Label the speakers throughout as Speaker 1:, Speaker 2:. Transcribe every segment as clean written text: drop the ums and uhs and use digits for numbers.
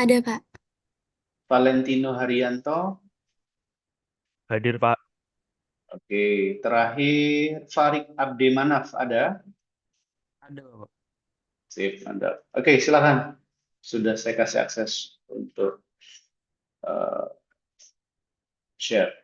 Speaker 1: Ada, Pak.
Speaker 2: Valentino Haryanto.
Speaker 3: Hadir, Pak.
Speaker 2: Oke, terakhir Farid Abdemanaf ada?
Speaker 3: Ada, Pak.
Speaker 2: Sip, mantap. Oke, silakan. Sudah saya kasih akses untuk uh, share.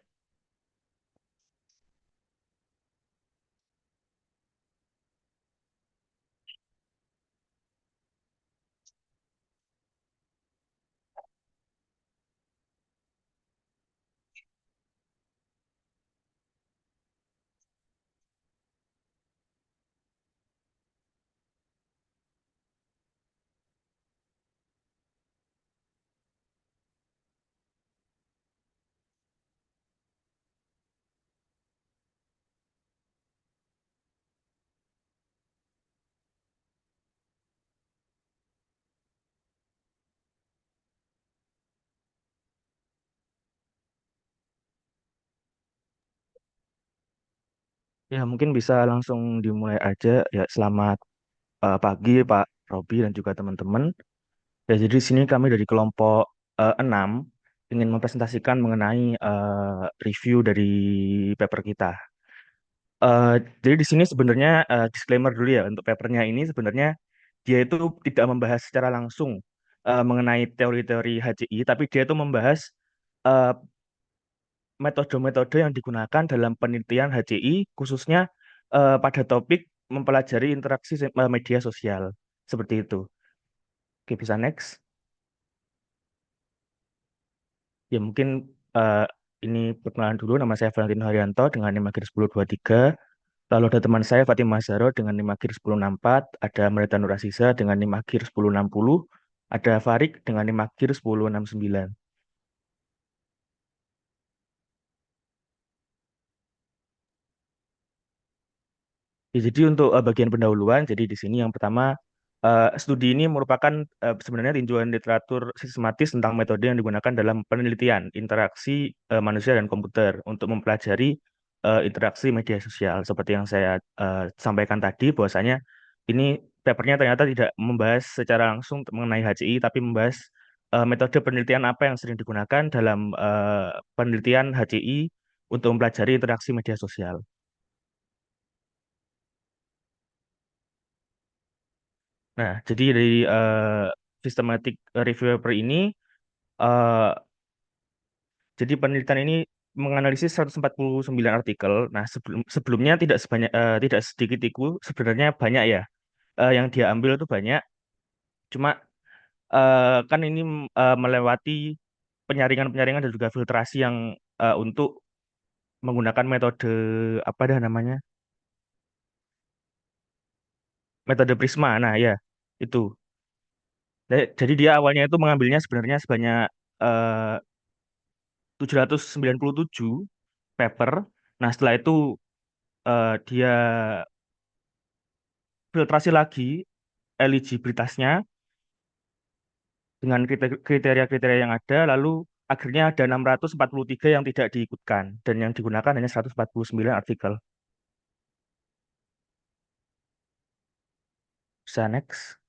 Speaker 3: Ya, mungkin bisa langsung dimulai aja. Ya, selamat pagi, Pak Robi dan juga teman-teman. Ya, jadi di sini kami dari kelompok 6 ingin mempresentasikan mengenai review dari paper kita. Eh, jadi di sini sebenarnya disclaimer dulu ya untuk papernya ini sebenarnya dia itu tidak membahas secara langsung mengenai teori-teori HCI, tapi dia itu membahas eh, metode-metode yang digunakan dalam penelitian HCI, khususnya pada topik mempelajari interaksi media sosial. Seperti itu. Oke, bisa next. Ya, mungkin eh, ini perkenalan dulu. Nama saya Valentino Haryanto dengan NIM Akhir 1023. Lalu ada teman saya Fatimah Zahro dengan NIM Akhir 1064. Ada Merita Nurasisa dengan NIM Akhir 1060. Ada Farik dengan NIM Akhir 1069. Ya, jadi untuk bagian pendahuluan, jadi di sini yang pertama, studi ini merupakan sebenarnya tinjauan literatur sistematis tentang metode yang digunakan dalam penelitian interaksi manusia dan komputer untuk mempelajari interaksi media sosial. Seperti yang saya sampaikan tadi, bahwasanya ini papernya ternyata tidak membahas secara langsung mengenai HCI, tapi membahas metode penelitian apa yang sering digunakan dalam penelitian HCI untuk mempelajari interaksi media sosial. Nah, jadi dari systematic review paper ini, eh, jadi penelitian ini menganalisis 149 artikel. Nah, sebelumnya tidak sedikit itu, sebenarnya banyak ya. Yang dia ambil itu banyak. Cuma kan ini melewati penyaringan-penyaringan dan juga filtrasi yang untuk menggunakan metode apa dah namanya? Metode Prisma. Nah, ya itu. Jadi dia awalnya itu mengambilnya sebenarnya sebanyak eh, 797 paper. Nah, setelah itu dia filtrasi lagi eligibilitasnya dengan kriteria-kriteria yang ada, lalu akhirnya ada 643 yang tidak diikutkan, dan yang digunakan hanya 149 artikel. Bisa next.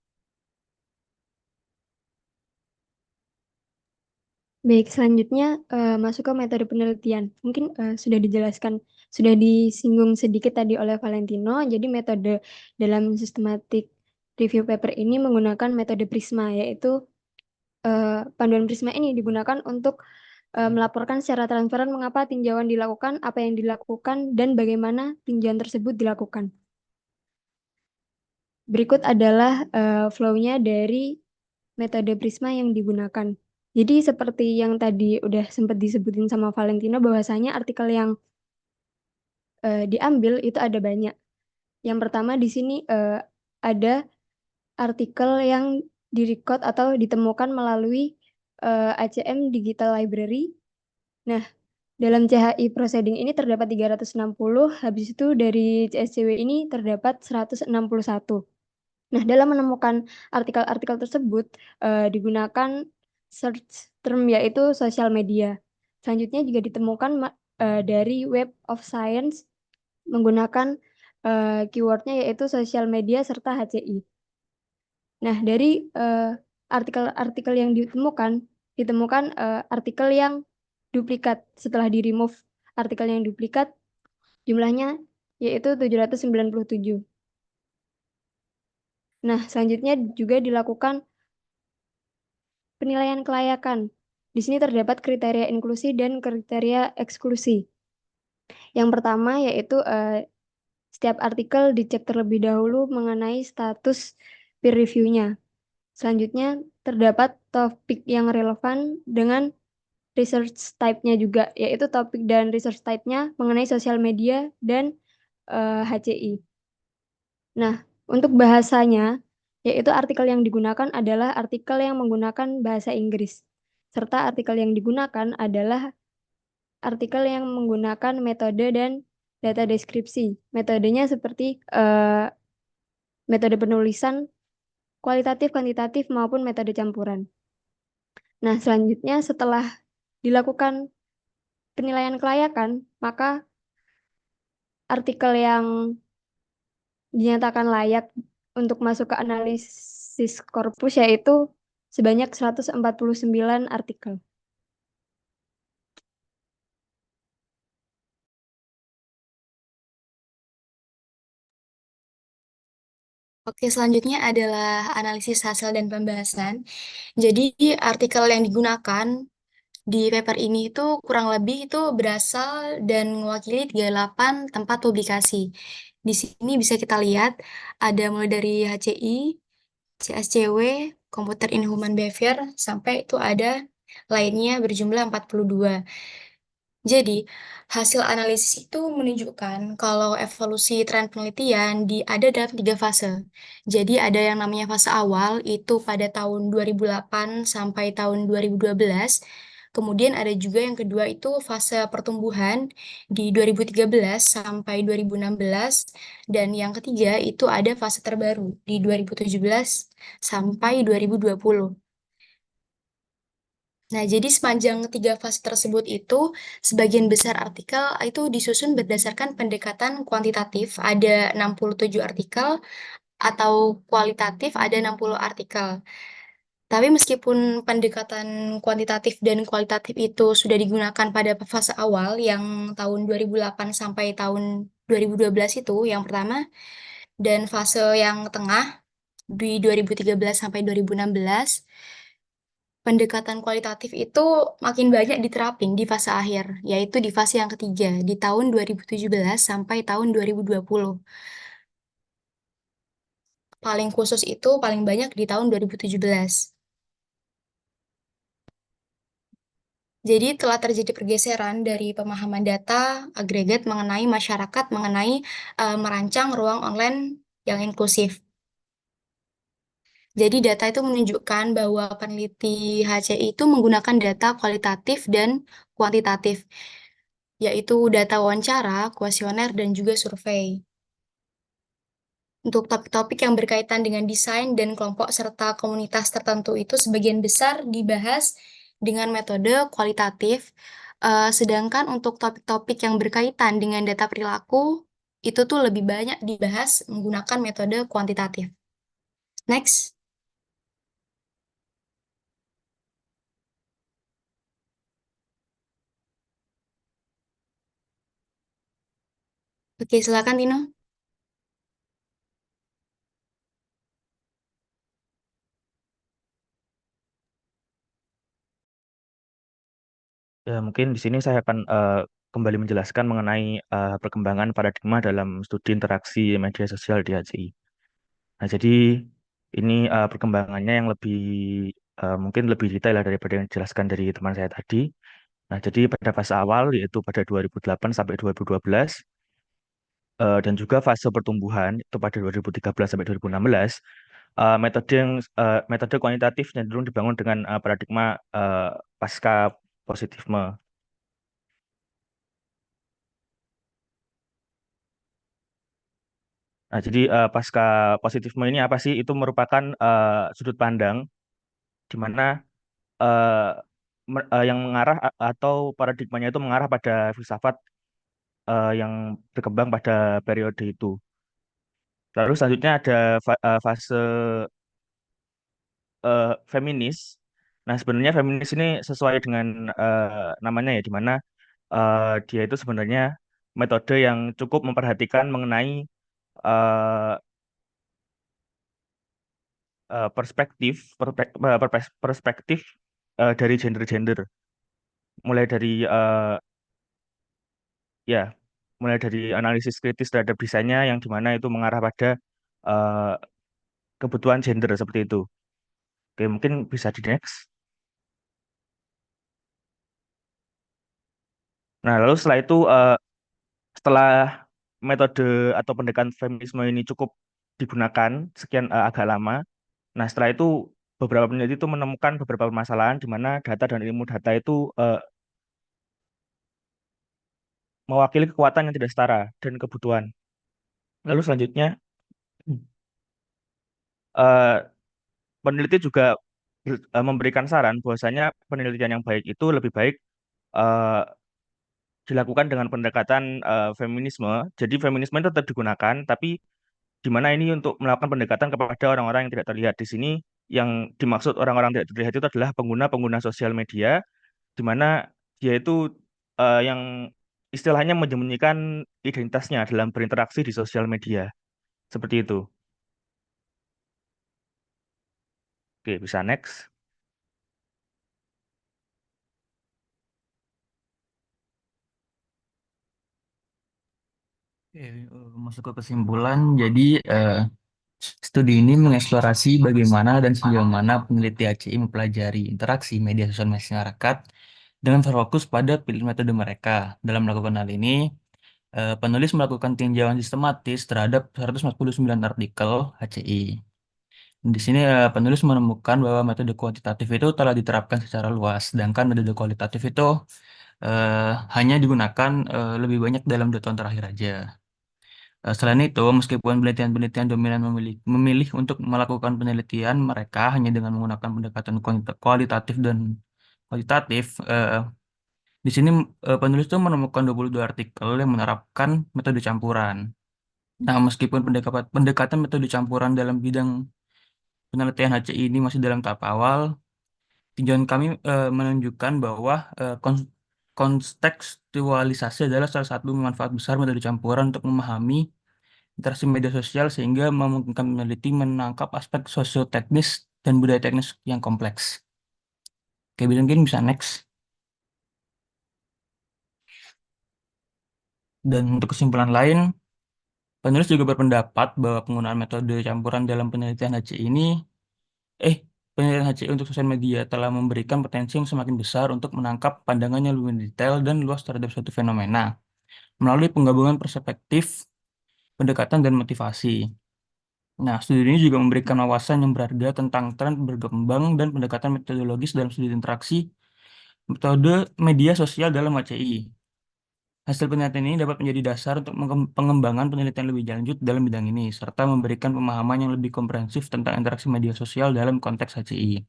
Speaker 1: Baik, selanjutnya masuk ke metode penelitian. Mungkin sudah dijelaskan, sudah disinggung sedikit tadi oleh Valentino. Jadi metode dalam systematic review paper ini menggunakan metode Prisma, yaitu panduan Prisma ini digunakan untuk melaporkan secara transparan mengapa tinjauan dilakukan, apa yang dilakukan, dan bagaimana tinjauan tersebut dilakukan. Berikut adalah flow-nya dari metode Prisma yang digunakan. Jadi seperti yang tadi udah sempat disebutin sama Valentino bahwasanya artikel yang diambil itu ada banyak. Yang pertama di sini ada artikel yang direcord atau ditemukan melalui ACM Digital Library. Nah, dalam CHI Proceeding ini terdapat 360, habis itu dari CSCW ini terdapat 161. Nah, dalam menemukan artikel-artikel tersebut digunakan search term yaitu sosial media. Selanjutnya juga ditemukan dari Web of Science menggunakan keywordnya yaitu sosial media serta HCI. Nah, dari artikel-artikel yang ditemukan artikel yang duplikat. Setelah di remove artikel yang duplikat, jumlahnya yaitu 797. Nah, selanjutnya juga dilakukan penilaian kelayakan. Di sini terdapat kriteria inklusi dan kriteria eksklusi. Yang pertama yaitu setiap artikel dicek terlebih dahulu mengenai status peer review-nya. Selanjutnya, terdapat topik yang relevan dengan research type-nya juga, yaitu topik dan research type-nya mengenai sosial media dan HCI. Nah, untuk bahasanya, yaitu artikel yang digunakan adalah artikel yang menggunakan bahasa Inggris, serta artikel yang digunakan adalah artikel yang menggunakan metode dan data deskripsi. Metodenya seperti metode penulisan kualitatif, kuantitatif, maupun metode campuran. Nah, selanjutnya setelah dilakukan penilaian kelayakan, maka artikel yang dinyatakan layak untuk masuk ke analisis korpus yaitu sebanyak 149 artikel.
Speaker 4: Oke, selanjutnya adalah analisis hasil dan pembahasan. Jadi, artikel yang digunakan di paper ini itu kurang lebih itu berasal dan mewakili 38 tempat publikasi. Di sini bisa kita lihat ada mulai dari HCI, CSCW, Computer in Human Behavior, sampai itu ada lainnya berjumlah 42. Jadi, hasil analisis itu menunjukkan kalau evolusi tren penelitian ada dalam 3 fase. Jadi, ada yang namanya fase awal, itu pada tahun 2008 sampai tahun 2012. Kemudian ada juga yang kedua itu fase pertumbuhan di 2013 sampai 2016. Dan yang ketiga itu ada fase terbaru di 2017 sampai 2020. Nah, jadi sepanjang 3 fase tersebut itu, sebagian besar artikel itu disusun berdasarkan pendekatan kuantitatif, ada 67 artikel, atau kualitatif, ada 60 artikel. Tapi meskipun pendekatan kuantitatif dan kualitatif itu sudah digunakan pada fase awal, yang tahun 2008 sampai tahun 2012 itu, yang pertama, dan fase yang tengah, di 2013 sampai 2016, pendekatan kualitatif itu makin banyak diterapin di fase akhir, yaitu di fase yang ketiga, di tahun 2017 sampai tahun 2020. Paling khusus itu paling banyak di tahun 2017. Jadi telah terjadi pergeseran dari pemahaman data agregat mengenai masyarakat, mengenai merancang ruang online yang inklusif. Jadi data itu menunjukkan bahwa peneliti HCI itu menggunakan data kualitatif dan kuantitatif, yaitu data wawancara, kuesioner, dan juga survei. Untuk topik-topik yang berkaitan dengan desain dan kelompok serta komunitas tertentu itu sebagian besar dibahas dengan metode kualitatif, sedangkan untuk topik-topik yang berkaitan dengan data perilaku itu tuh lebih banyak dibahas menggunakan metode kuantitatif. Next. Oke, silakan Tino.
Speaker 3: Ya, mungkin di sini saya akan kembali menjelaskan mengenai perkembangan paradigma dalam studi interaksi media sosial di HCI. Nah, jadi ini perkembangannya yang lebih mungkin lebih detail lah daripada yang dijelaskan dari teman saya tadi. Nah, jadi pada fase awal yaitu pada 2008 sampai 2012 dan juga fase pertumbuhan itu pada 2013 sampai 2016 metode metode kuantitatif cenderung dibangun dengan paradigma pasca positifme. Nah, jadi pasca positifme ini apa sih? Itu merupakan sudut pandang di mana eh, yang mengarah atau paradigmanya itu mengarah pada filsafat yang berkembang pada periode itu. Lalu selanjutnya ada fase feminis. Nah, sebenarnya feminis ini sesuai dengan namanya ya, di mana dia itu sebenarnya metode yang cukup memperhatikan mengenai eh, perspektif dari gender-gender, mulai dari ya mulai dari analisis kritis terhadap desainnya yang dimana itu mengarah pada eh, kebutuhan gender seperti itu. Oke, mungkin bisa di next. Nah, lalu setelah itu setelah metode atau pendekatan feminisme ini cukup digunakan sekian agak lama. Nah, setelah itu beberapa peneliti itu menemukan beberapa permasalahan di mana data dan ilmu data itu mewakili kekuatan yang tidak setara dan kebutuhan. Lalu selanjutnya eh, peneliti juga memberikan saran bahwasanya penelitian yang baik itu lebih baik eh, dilakukan dengan pendekatan feminisme. Jadi feminisme itu tetap digunakan, tapi di mana ini untuk melakukan pendekatan kepada orang-orang yang tidak terlihat. Di sini yang dimaksud orang-orang tidak terlihat itu adalah pengguna-pengguna sosial media, di mana dia itu yang istilahnya menyembunyikan identitasnya dalam berinteraksi di sosial media. Seperti itu. Oke, bisa next.
Speaker 5: Oke, masuk ke kesimpulan. Jadi, studi ini mengeksplorasi bagaimana dan sejauh mana peneliti HCI mempelajari interaksi media sosial masyarakat dengan berfokus pada pilihan metode mereka. Dalam melakukan hal ini, penulis melakukan tinjauan sistematis terhadap 149 artikel HCI. Di sini penulis menemukan bahwa metode kuantitatif itu telah diterapkan secara luas, sedangkan metode kualitatif itu hanya digunakan lebih banyak dalam 2 tahun terakhir aja. Selain itu, meskipun penelitian-penelitian dominan memilih untuk melakukan penelitian mereka hanya dengan menggunakan pendekatan kualitatif dan kuantitatif, di sini penulis itu menemukan 22 artikel yang menerapkan metode campuran. Nah, meskipun pendekatan metode campuran dalam bidang penelitian HCI ini masih dalam tahap awal, tinjauan kami menunjukkan bahwa kontekstualisasi adalah salah satu manfaat besar metode campuran untuk memahami interaksi media sosial sehingga memungkinkan peneliti menangkap aspek sosioteknis dan budaya teknis yang kompleks. Oke, mungkin bisa next. Dan untuk kesimpulan lain, penulis juga berpendapat bahwa penggunaan metode campuran dalam penelitian HCI ini, penelitian HCI untuk sosial media telah memberikan potensi yang semakin besar untuk menangkap pandangan yang lebih detail dan luas terhadap suatu fenomena melalui penggabungan perspektif, pendekatan, dan motivasi. Nah, studi ini juga memberikan wawasan yang berharga tentang tren berkembang dan pendekatan metodologis dalam studi interaksi metode media sosial dalam HCI. Hasil penelitian ini dapat menjadi dasar untuk pengembangan penelitian lebih lanjut dalam bidang ini, serta memberikan pemahaman yang lebih komprehensif tentang interaksi media sosial dalam konteks HCI.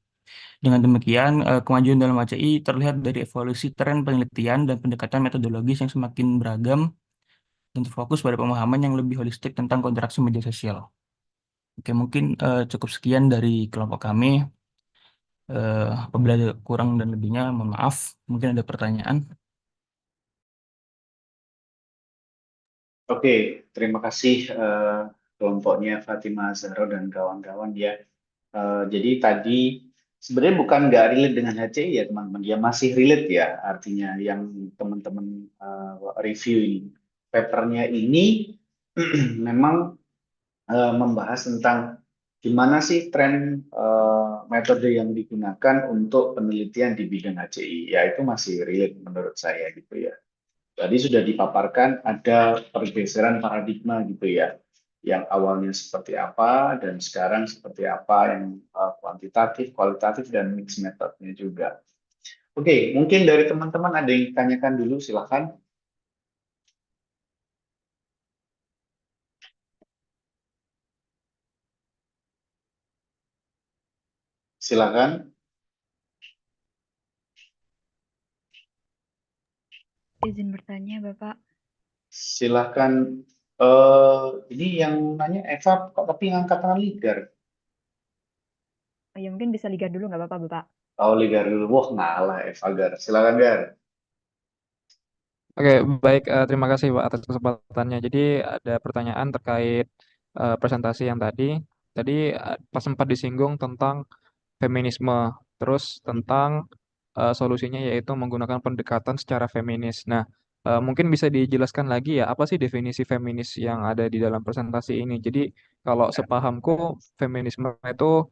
Speaker 5: Dengan demikian, kemajuan dalam HCI terlihat dari evolusi tren penelitian dan pendekatan metodologis yang semakin beragam dan terfokus pada pemahaman yang lebih holistik tentang interaksi media sosial. Oke, mungkin cukup sekian dari kelompok kami. Apabila ada kurang dan lebihnya, mohon maaf. Mungkin ada pertanyaan.
Speaker 2: Oke, terima kasih kelompoknya Fatima Zahro dan kawan-kawan ya. Jadi tadi sebenarnya bukan nggak relate dengan HCI ya teman-teman, ya masih relate ya artinya yang teman-teman review ini. Papernya ini memang membahas tentang gimana sih tren metode yang digunakan untuk penelitian di bidang HCI. Ya itu masih relate menurut saya gitu ya. Tadi sudah dipaparkan ada pergeseran paradigma gitu ya, yang awalnya seperti apa dan sekarang seperti apa, yang kuantitatif, kualitatif, dan mix metodenya juga. Oke, mungkin dari teman-teman ada yang ditanyakan dulu, silakan. Silakan.
Speaker 6: Izin bertanya, Bapak.
Speaker 2: Silakan. Ini yang nanya Eva, kok tapi yang angkat tangan leader?
Speaker 6: Ya mungkin bisa Ligar dulu nggak apa-apa, Bapak?
Speaker 2: Oh, Ligar dulu. Wah, ngalah Eva Gar. Silakan Gar.
Speaker 7: Oke, baik. Terima kasih Pak atas kesempatannya. Jadi ada pertanyaan terkait presentasi yang tadi. Tadi pas sempat disinggung tentang feminisme, terus tentang solusinya yaitu menggunakan pendekatan secara feminis. Nah, mungkin bisa dijelaskan lagi ya, apa sih definisi feminis yang ada di dalam presentasi ini? Jadi kalau sepahamku, feminisme itu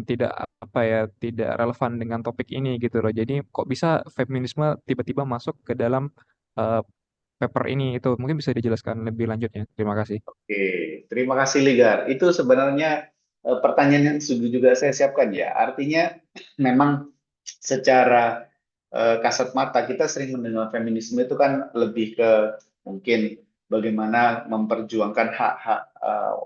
Speaker 7: tidak apa ya, tidak relevan dengan topik ini gitu loh. Jadi kok bisa feminisme tiba-tiba masuk ke dalam eh, paper ini? Itu mungkin bisa dijelaskan lebih lanjutnya. Terima kasih.
Speaker 2: Oke, terima kasih Ligar. Itu sebenarnya pertanyaan yang sudah juga saya siapkan ya. Artinya memang secara kasat mata kita sering mendengar feminisme itu kan lebih ke mungkin bagaimana memperjuangkan hak-hak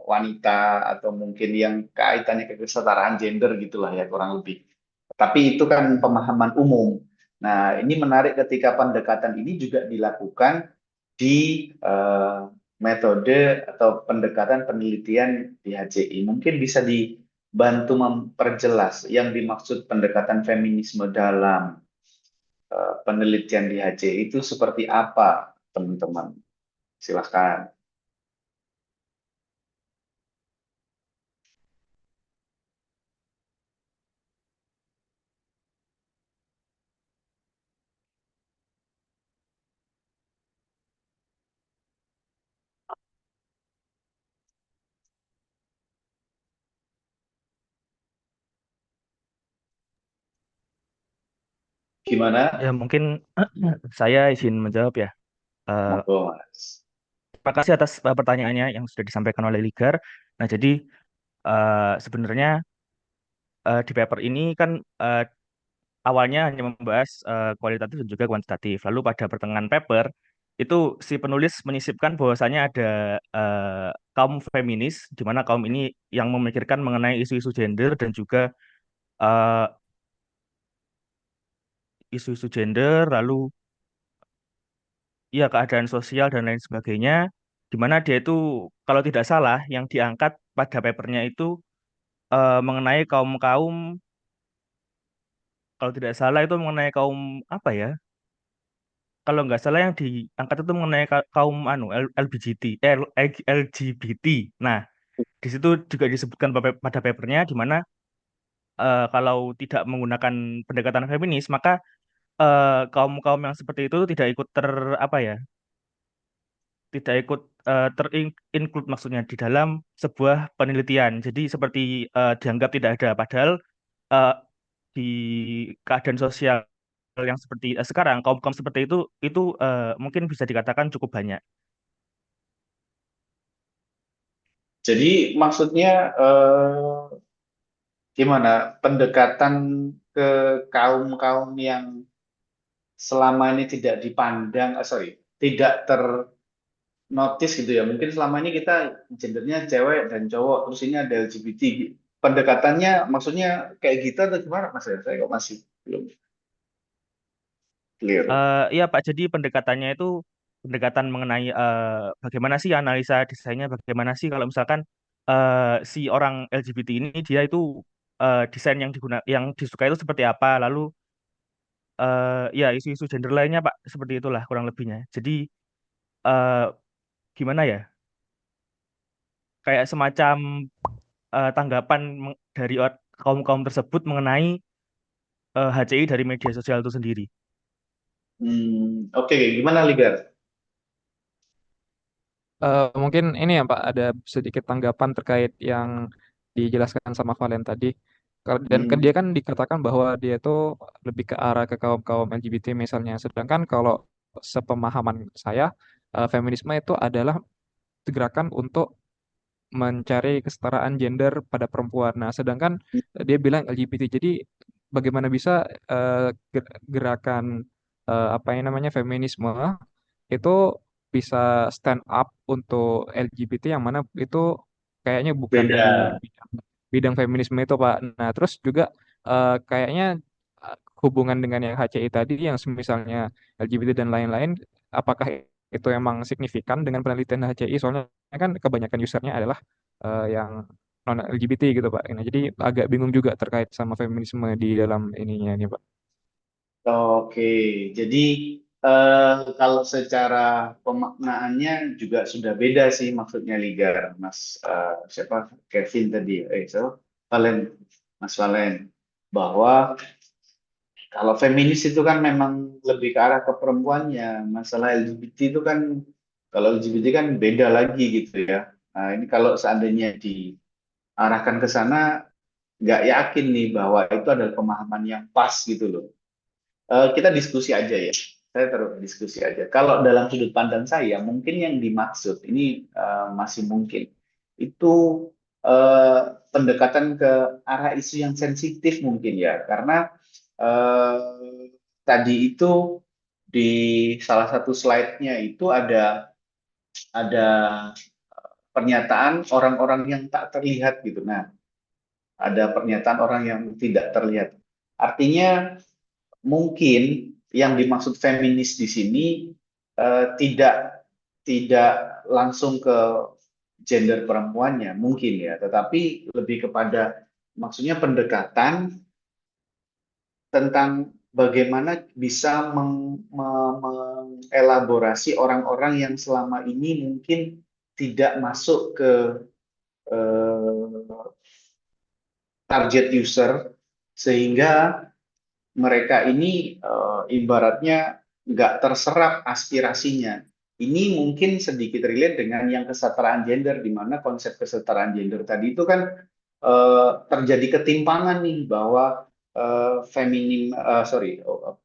Speaker 2: wanita atau mungkin yang kaitannya ke kesetaraan gender gitulah ya kurang lebih. Tapi itu kan pemahaman umum. Nah, ini menarik ketika pendekatan ini juga dilakukan di metode atau pendekatan penelitian di HCI. Mungkin bisa dibantu memperjelas yang dimaksud pendekatan feminisme dalam penelitian di HCI itu seperti apa, teman-teman? Silahkan. Gimana?
Speaker 3: Ya mungkin saya izin menjawab ya. Eh,
Speaker 2: Monggo, Mas.
Speaker 3: Terima kasih atas pertanyaannya yang sudah disampaikan oleh Ligar. Nah, jadi sebenarnya di paper ini kan awalnya hanya membahas kualitatif dan juga kuantitatif. Lalu pada pertengahan paper itu si penulis menyisipkan bahwasanya ada kaum feminis, di mana kaum ini yang memikirkan mengenai isu-isu gender dan juga eh, isu-isu gender, lalu ya keadaan sosial dan lain sebagainya, di mana dia itu kalau tidak salah yang diangkat pada papernya itu mengenai kaum-kaum, kalau tidak salah itu mengenai kaum apa ya? Kalau nggak salah yang diangkat itu mengenai kaum anu LGBT, LGBT. Nah, di situ juga disebutkan pada papernya di mana kalau tidak menggunakan pendekatan feminis, maka kaum-kaum yang seperti itu tidak ikut apa ya? Tidak ikut terinclude maksudnya di dalam sebuah penelitian. Jadi seperti dianggap tidak ada, padahal eh, di keadaan sosial yang seperti sekarang kaum-kaum seperti itu mungkin bisa dikatakan cukup banyak.
Speaker 2: Jadi maksudnya gimana pendekatan ke kaum-kaum yang selama ini tidak dipandang, sorry, tidak ternotis gitu ya. Mungkin selama ini kita gendernya cewek dan cowok, terus ini ada LGBT. Pendekatannya maksudnya kayak gitu atau gimana Mas? Saya kok masih belum clear.
Speaker 3: Iya Pak, jadi pendekatannya itu pendekatan mengenai bagaimana sih analisa desainnya, bagaimana sih kalau misalkan si orang LGBT ini dia itu desain yang disukai itu seperti apa, lalu ya isu-isu gender lainnya Pak, seperti itulah kurang lebihnya. Jadi eh, gimana ya, kayak semacam tanggapan dari kaum-kaum tersebut mengenai HCI dari media sosial itu sendiri.
Speaker 2: Oke, gimana Ligar?
Speaker 7: Mungkin ini ya Pak, ada sedikit tanggapan terkait yang dijelaskan sama Valen tadi. Dan dia
Speaker 2: Hmm,
Speaker 7: kan dikatakan bahwa dia itu lebih ke arah ke kaum-kaum LGBT misalnya. Sedangkan kalau sepemahaman saya, feminisme itu adalah gerakan untuk mencari kesetaraan gender pada perempuan. Nah, sedangkan dia bilang LGBT. Jadi bagaimana bisa gerakan apa yang namanya feminisme itu bisa stand up untuk LGBT yang mana itu kayaknya bukan di
Speaker 2: beda.
Speaker 7: bidang, bidang feminisme itu Pak. Nah, terus juga kayaknya hubungan dengan yang HCI tadi yang misalnya LGBT dan lain-lain, apakah itu emang signifikan dengan penelitian HCI? Soalnya kan kebanyakan usernya adalah yang non LGBT gitu Pak. Nah, jadi agak bingung juga terkait sama feminisme di dalam ininya nih Pak.
Speaker 2: Oke, jadi kalau secara pemaknaannya juga sudah beda sih maksudnya Ligar, Mas siapa Kevin tadi, Valen, Mas Valen, bahwa kalau feminis itu kan memang lebih ke arah ke perempuannya, masalah LGBT itu kan kalau LGBT kan beda lagi gitu ya. Nah ini kalau seandainya diarahkan ke sana, nggak yakin nih bahwa itu adalah pemahaman yang pas gitu loh. Kita diskusi aja ya. Saya terus diskusi aja. Kalau dalam sudut pandang saya, mungkin yang dimaksud ini masih mungkin itu pendekatan ke arah isu yang sensitif mungkin ya, karena tadi itu di salah satu slide-nya itu ada pernyataan orang-orang yang tak terlihat gitu. Nah, ada pernyataan orang yang tidak terlihat. Artinya mungkin yang dimaksud feminis di sini tidak langsung ke gender perempuannya mungkin ya, tetapi lebih kepada maksudnya pendekatan tentang bagaimana bisa mengelaborasi orang-orang yang selama ini mungkin tidak masuk ke eh, target user sehingga mereka ini ibaratnya nggak terserap aspirasinya. Ini mungkin sedikit relate dengan yang kesetaraan gender, di mana konsep kesetaraan gender tadi itu kan terjadi ketimpangan nih bahwa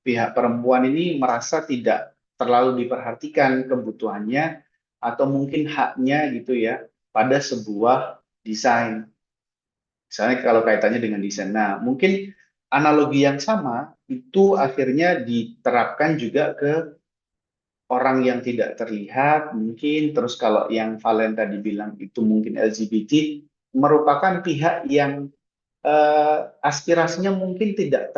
Speaker 2: pihak perempuan ini merasa tidak terlalu diperhatikan kebutuhannya atau mungkin haknya gitu ya pada sebuah desain. Misalnya kalau kaitannya dengan desain. Nah, mungkin analogi yang sama itu akhirnya diterapkan juga ke orang yang tidak terlihat, mungkin terus kalau yang Valen tadi bilang itu mungkin LGBT, merupakan pihak yang aspirasinya mungkin tidak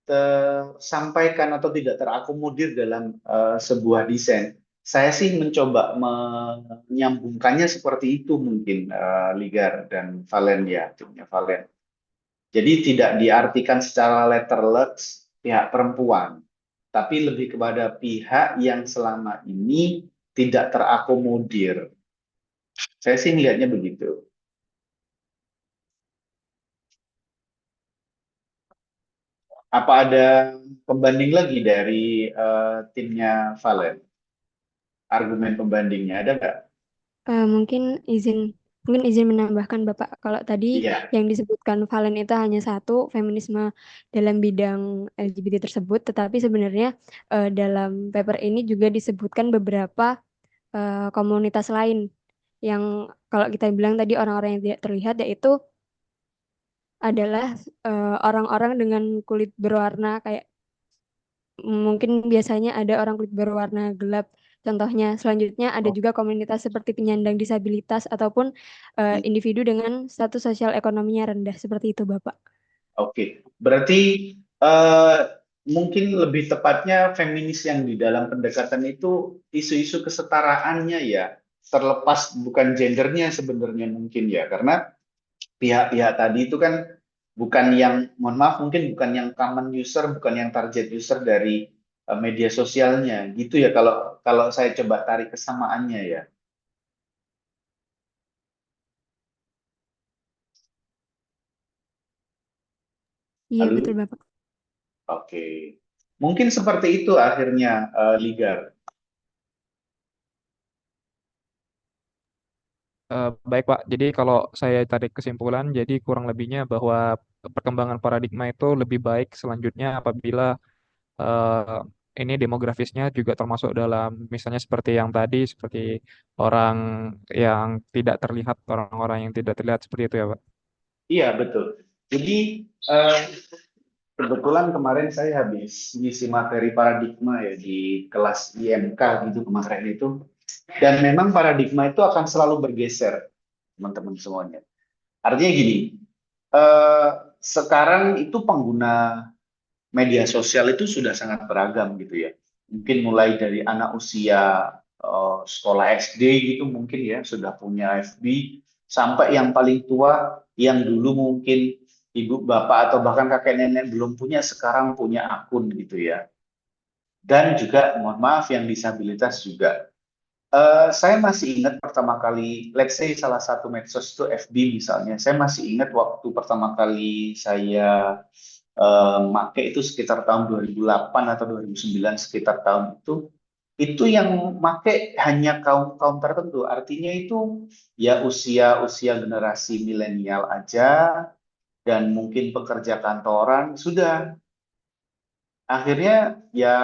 Speaker 2: tersampaikan atau tidak terakomodir dalam sebuah desain. Saya sih mencoba menyambungkannya seperti itu mungkin Ligar dan Valen ya, timnya Valen. Jadi tidak diartikan secara letterless pihak perempuan, tapi lebih kepada pihak yang selama ini tidak terakomodir. Saya sih melihatnya begitu. Apa ada pembanding lagi dari timnya Valen? Argumen pembandingnya ada nggak?
Speaker 1: Mungkin izin menambahkan Bapak, kalau tadi
Speaker 2: Iya.
Speaker 1: yang disebutkan Valen itu hanya satu feminisme dalam bidang LGBT tersebut, tetapi sebenarnya dalam paper ini juga disebutkan beberapa komunitas lain yang kalau kita bilang tadi orang-orang yang tidak terlihat, yaitu adalah orang-orang dengan kulit berwarna kayak mungkin biasanya ada orang kulit berwarna gelap. Contohnya, selanjutnya ada
Speaker 2: Oh,
Speaker 1: juga komunitas seperti penyandang disabilitas ataupun individu dengan status sosial ekonominya rendah seperti itu, Bapak.
Speaker 2: oke. Berarti eh, mungkin lebih tepatnya feminis yang di dalam pendekatan itu isu-isu kesetaraannya ya, terlepas bukan gendernya sebenarnya mungkin ya, karena pihak-pihak tadi itu kan bukan yang, mohon maaf, mungkin bukan yang common user, bukan yang target user dari media sosialnya, gitu ya. Kalau kalau saya coba tarik kesamaannya ya.
Speaker 1: Iya, betul,
Speaker 2: Lalu,
Speaker 1: Bapak.
Speaker 2: oke, mungkin seperti itu akhirnya Ligar.
Speaker 7: Baik Pak, jadi kalau saya tarik kesimpulan, jadi kurang lebihnya bahwa perkembangan paradigma itu lebih baik selanjutnya apabila eh, ini demografisnya juga termasuk dalam misalnya seperti yang tadi, seperti orang yang tidak terlihat, orang-orang yang tidak terlihat seperti itu ya Pak.
Speaker 2: Iya betul. Jadi eh, kebetulan kemarin saya habis ngisi materi paradigma ya di kelas IMK gitu kemarin itu. Dan memang paradigma itu akan selalu bergeser, teman-teman semuanya. Artinya gini, sekarang itu pengguna media sosial itu sudah sangat beragam gitu ya. Mungkin mulai dari anak usia sekolah SD gitu mungkin ya sudah punya FB, sampai yang paling tua yang dulu mungkin ibu bapak atau bahkan kakek nenek belum punya, sekarang punya akun gitu ya. Dan juga mohon maaf yang disabilitas juga. Saya masih ingat pertama kali, let's say salah satu medsos itu FB misalnya. Saya masih ingat waktu pertama kali saya make itu sekitar tahun 2008 atau 2009, sekitar tahun itu yang make hanya kaum kaum tertentu. Artinya itu ya usia generasi milenial aja dan mungkin pekerja kantoran sudah. Akhirnya ya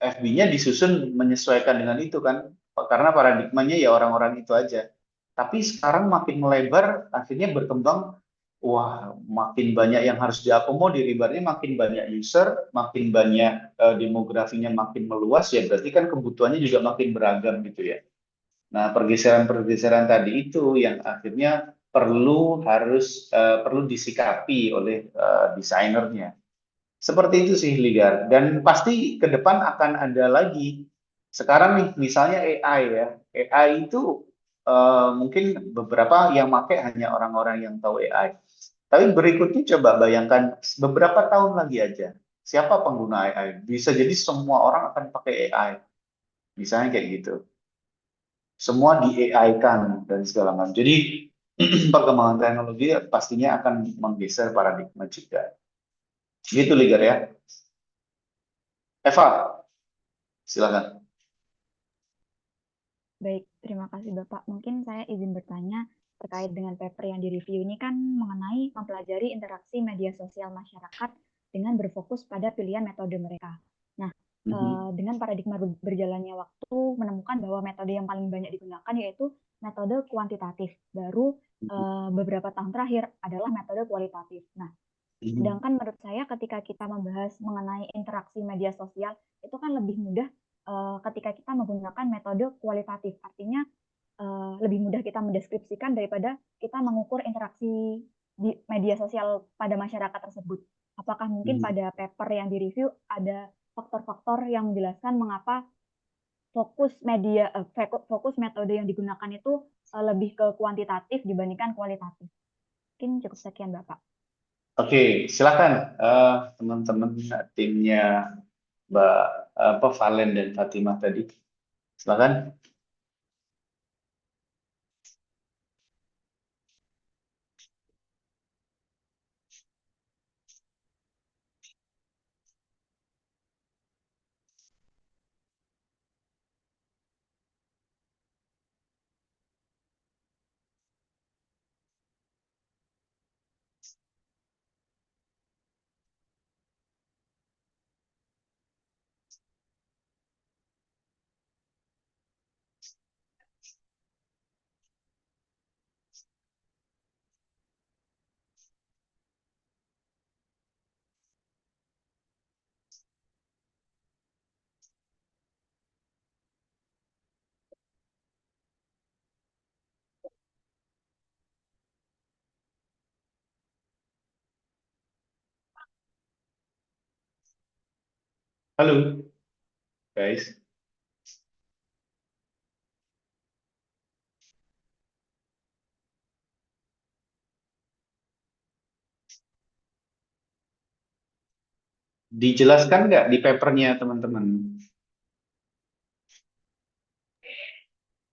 Speaker 2: FB-nya disusun menyesuaikan dengan itu kan, karena paradigmanya ya orang-orang itu aja. Tapi sekarang makin melebar, akhirnya berkembang, wah makin banyak yang harus diakomodir, ibaratnya makin banyak user, makin banyak demografinya makin meluas, ya berarti kan kebutuhannya juga makin beragam gitu ya. Nah, pergeseran-pergeseran tadi itu yang akhirnya perlu disikapi oleh desainernya. Seperti itu sih Ligar. Dan pasti ke depan akan ada lagi. Sekarang nih misalnya AI ya. AI itu mungkin beberapa yang pakai hanya orang-orang yang tahu AI. Tapi berikutnya coba bayangkan beberapa tahun lagi aja. Siapa pengguna AI? Bisa jadi semua orang akan pakai AI. Misalnya kayak gitu. Semua di AI kan dan segala macam. Jadi perkembangan teknologi pastinya akan menggeser paradigma juga. Gitu Ligar ya. Eva, silakan.
Speaker 6: Baik, terima kasih Bapak. Mungkin saya izin bertanya terkait dengan paper yang direview ini kan mengenai mempelajari interaksi media sosial masyarakat dengan berfokus pada pilihan metode mereka. Nah, dengan paradigma berjalannya waktu menemukan bahwa metode yang paling banyak digunakan yaitu metode kuantitatif. Baru beberapa tahun terakhir adalah metode kualitatif. Nah, sedangkan menurut saya ketika kita membahas mengenai interaksi media sosial itu kan lebih mudah ketika kita menggunakan metode kualitatif. Artinya lebih mudah kita mendeskripsikan daripada kita mengukur interaksi di media sosial pada masyarakat tersebut. Apakah mungkin pada paper yang direview ada faktor-faktor yang menjelaskan mengapa fokus metode yang digunakan itu lebih ke kuantitatif dibandingkan kualitatif? Mungkin cukup sekian Bapak.
Speaker 2: Oke, silakan teman-teman timnya Mbak Valen dan Fatimah tadi. Silakan. Halo, guys. Dijelaskan nggak di papernya teman-teman?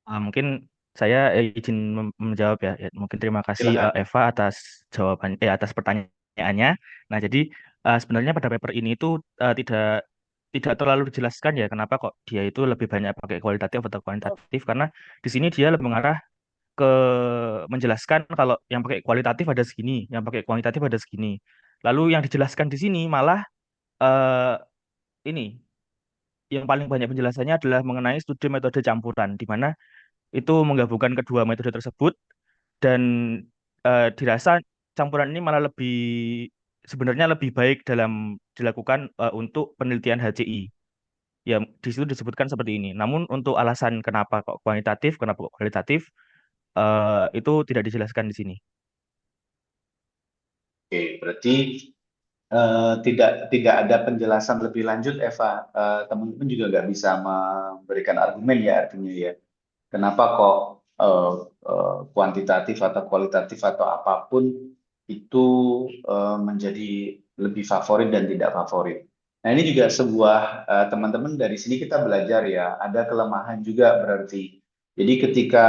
Speaker 3: Mungkin saya izin menjawab ya. Mungkin terima kasih
Speaker 2: Silakan.
Speaker 3: Eva atas jawaban atas pertanyaannya. Nah, jadi sebenarnya pada paper ini itu tidak tidak terlalu dijelaskan ya kenapa kok dia itu lebih banyak pakai kualitatif atau kuantitatif, karena di sini dia lebih mengarah ke menjelaskan kalau yang pakai kualitatif ada segini, yang pakai kuantitatif ada segini. Lalu yang dijelaskan di sini malah eh, ini yang paling banyak penjelasannya adalah mengenai studi metode campuran, di mana itu menggabungkan kedua metode tersebut dan dirasa campuran ini malah sebenarnya lebih baik dalam dilakukan untuk penelitian HCI. Ya, di situ disebutkan seperti ini. Namun untuk alasan kenapa kok kuantitatif, kenapa kok kualitatif, itu tidak dijelaskan di sini.
Speaker 2: Oke, berarti tidak ada penjelasan lebih lanjut, Eva. Teman-teman juga nggak bisa memberikan argumen ya artinya ya. Kenapa kok kuantitatif atau kualitatif atau apapun itu menjadi lebih favorit dan tidak favorit. Nah, ini juga sebuah teman-teman dari sini kita belajar ya, ada kelemahan juga berarti. Jadi ketika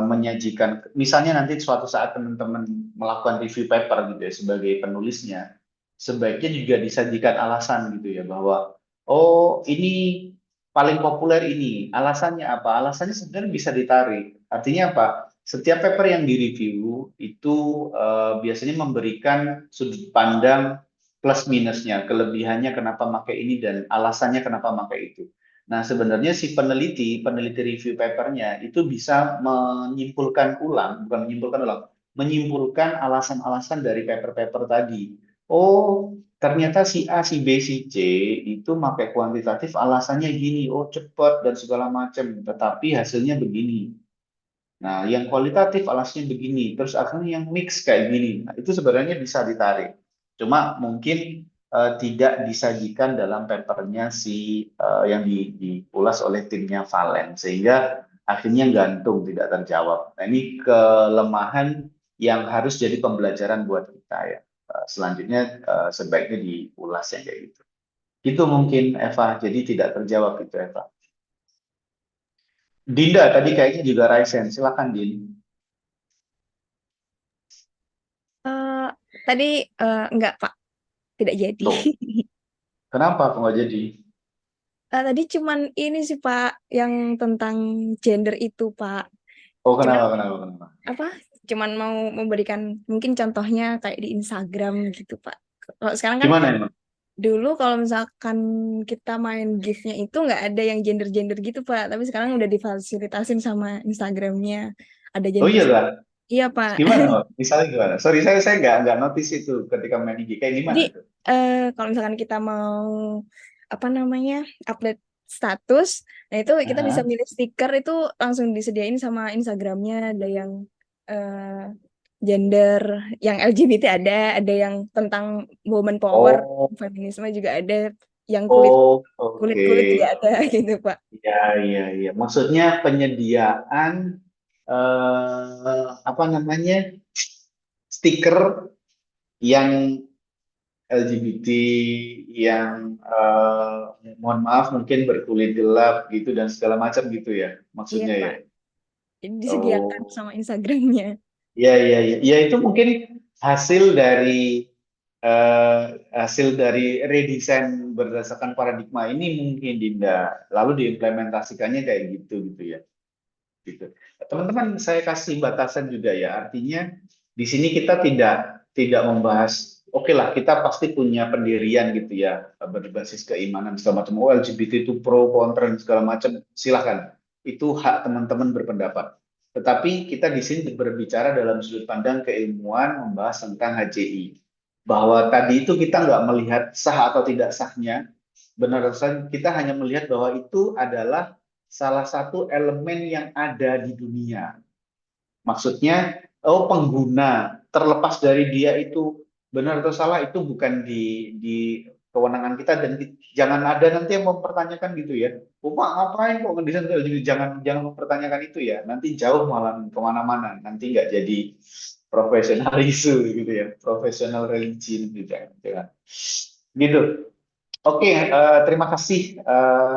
Speaker 2: menyajikan, misalnya nanti suatu saat teman-teman melakukan review paper gitu ya sebagai penulisnya, sebaiknya juga disajikan alasan gitu ya bahwa oh ini paling populer ini, alasannya apa? Alasannya sebenarnya bisa ditarik. Artinya apa? Setiap paper yang direview itu biasanya memberikan sudut pandang plus minusnya, kelebihannya kenapa pakai ini dan alasannya kenapa pakai itu. Nah, sebenarnya si peneliti review papernya itu bisa menyimpulkan ulang, bukan menyimpulkan ulang, menyimpulkan alasan-alasan dari paper-paper tadi. Oh, ternyata si A, si B, si C itu pakai kuantitatif alasannya gini, oh cepat dan segala macam, tetapi hasilnya begini. Nah, yang kualitatif alasnya begini, terus akhirnya yang mix kayak gini. Nah, itu sebenarnya bisa ditarik. Cuma mungkin tidak disajikan dalam papernya si yang diulas oleh timnya Valen, sehingga akhirnya gantung, tidak terjawab. Nah, ini kelemahan yang harus jadi pembelajaran buat kita ya. Selanjutnya sebaiknya diulas yang kayak gitu. Itu mungkin Eva, jadi tidak terjawab itu Eva. Dinda tadi kayaknya juga Raisen, silakan Din.
Speaker 8: Eh, tadi enggak, Pak. Tidak jadi.
Speaker 2: Loh, kenapa kok nggak jadi?
Speaker 8: Tadi cuman ini sih, Pak, yang tentang gender itu, Pak.
Speaker 2: Oh,
Speaker 8: Cuman
Speaker 2: kenapa?
Speaker 8: apa? Cuman mau memberikan mungkin contohnya kayak di Instagram gitu, Pak. Kalau sekarang kan
Speaker 2: Gimana emang?
Speaker 8: dulu kalau misalkan kita main GIF-nya itu nggak ada yang gender-gender gitu, Pak. Tapi sekarang udah difasilitasin sama Instagramnya. Ada
Speaker 2: Oh
Speaker 8: gender.
Speaker 2: iya lah,
Speaker 8: Iya, Pak.
Speaker 2: gimana? Oh? Misalnya gimana? Sorry, saya nggak notice itu ketika main IG. Kayak
Speaker 8: Jadi
Speaker 2: gimana tuh?
Speaker 8: kalau misalkan kita mau apa namanya update status, nah itu kita bisa
Speaker 2: Aha.
Speaker 8: milih stiker itu langsung disediain sama Instagramnya. Ada yang eh, gender, yang LGBT ada yang tentang woman power,
Speaker 2: Oh,
Speaker 8: feminisme juga ada, yang kulit
Speaker 2: oh,
Speaker 8: kulit
Speaker 2: oke.
Speaker 8: kulit juga ada gitu Pak.
Speaker 2: Ya, iya. Maksudnya penyediaan apa namanya stiker yang LGBT, yang mohon maaf mungkin berkulit gelap gitu dan segala macam gitu ya,
Speaker 8: Iya
Speaker 2: maksudnya ya.
Speaker 8: Pak. Jadi disediakan
Speaker 2: Oh.
Speaker 8: sama Instagramnya.
Speaker 2: Iya. Ya itu mungkin hasil dari redesign berdasarkan paradigma ini mungkin Dinda. Lalu diimplementasikannya kayak gitu ya. Gitu. Teman-teman, saya kasih batasan juga ya. Artinya di sini kita tidak membahas. Oke lah, kita pasti punya pendirian gitu ya, berbasis keimanan segala macam. Oh, LGBT itu pro, kontra, dan segala macam. Silahkan, itu hak teman-teman berpendapat. Tetapi kita di sini berbicara dalam sudut pandang keilmuan, membahas tentang HCI. Bahwa tadi itu kita nggak melihat sah atau tidak sahnya, benar saja kita hanya melihat bahwa itu adalah salah satu elemen yang ada di dunia. Maksudnya, oh pengguna, terlepas dari dia itu benar atau salah itu bukan di kewenangan kita dan jangan ada nanti yang mempertanyakan gitu ya. Oh, Pak, ngapain kok ngedesain jadi jangan mempertanyakan itu ya. Nanti jauh malah kemana-mana. Nanti nggak jadi profesional isu gitu ya, profesional religi gitu jangan. Gitu. Oke, terima kasih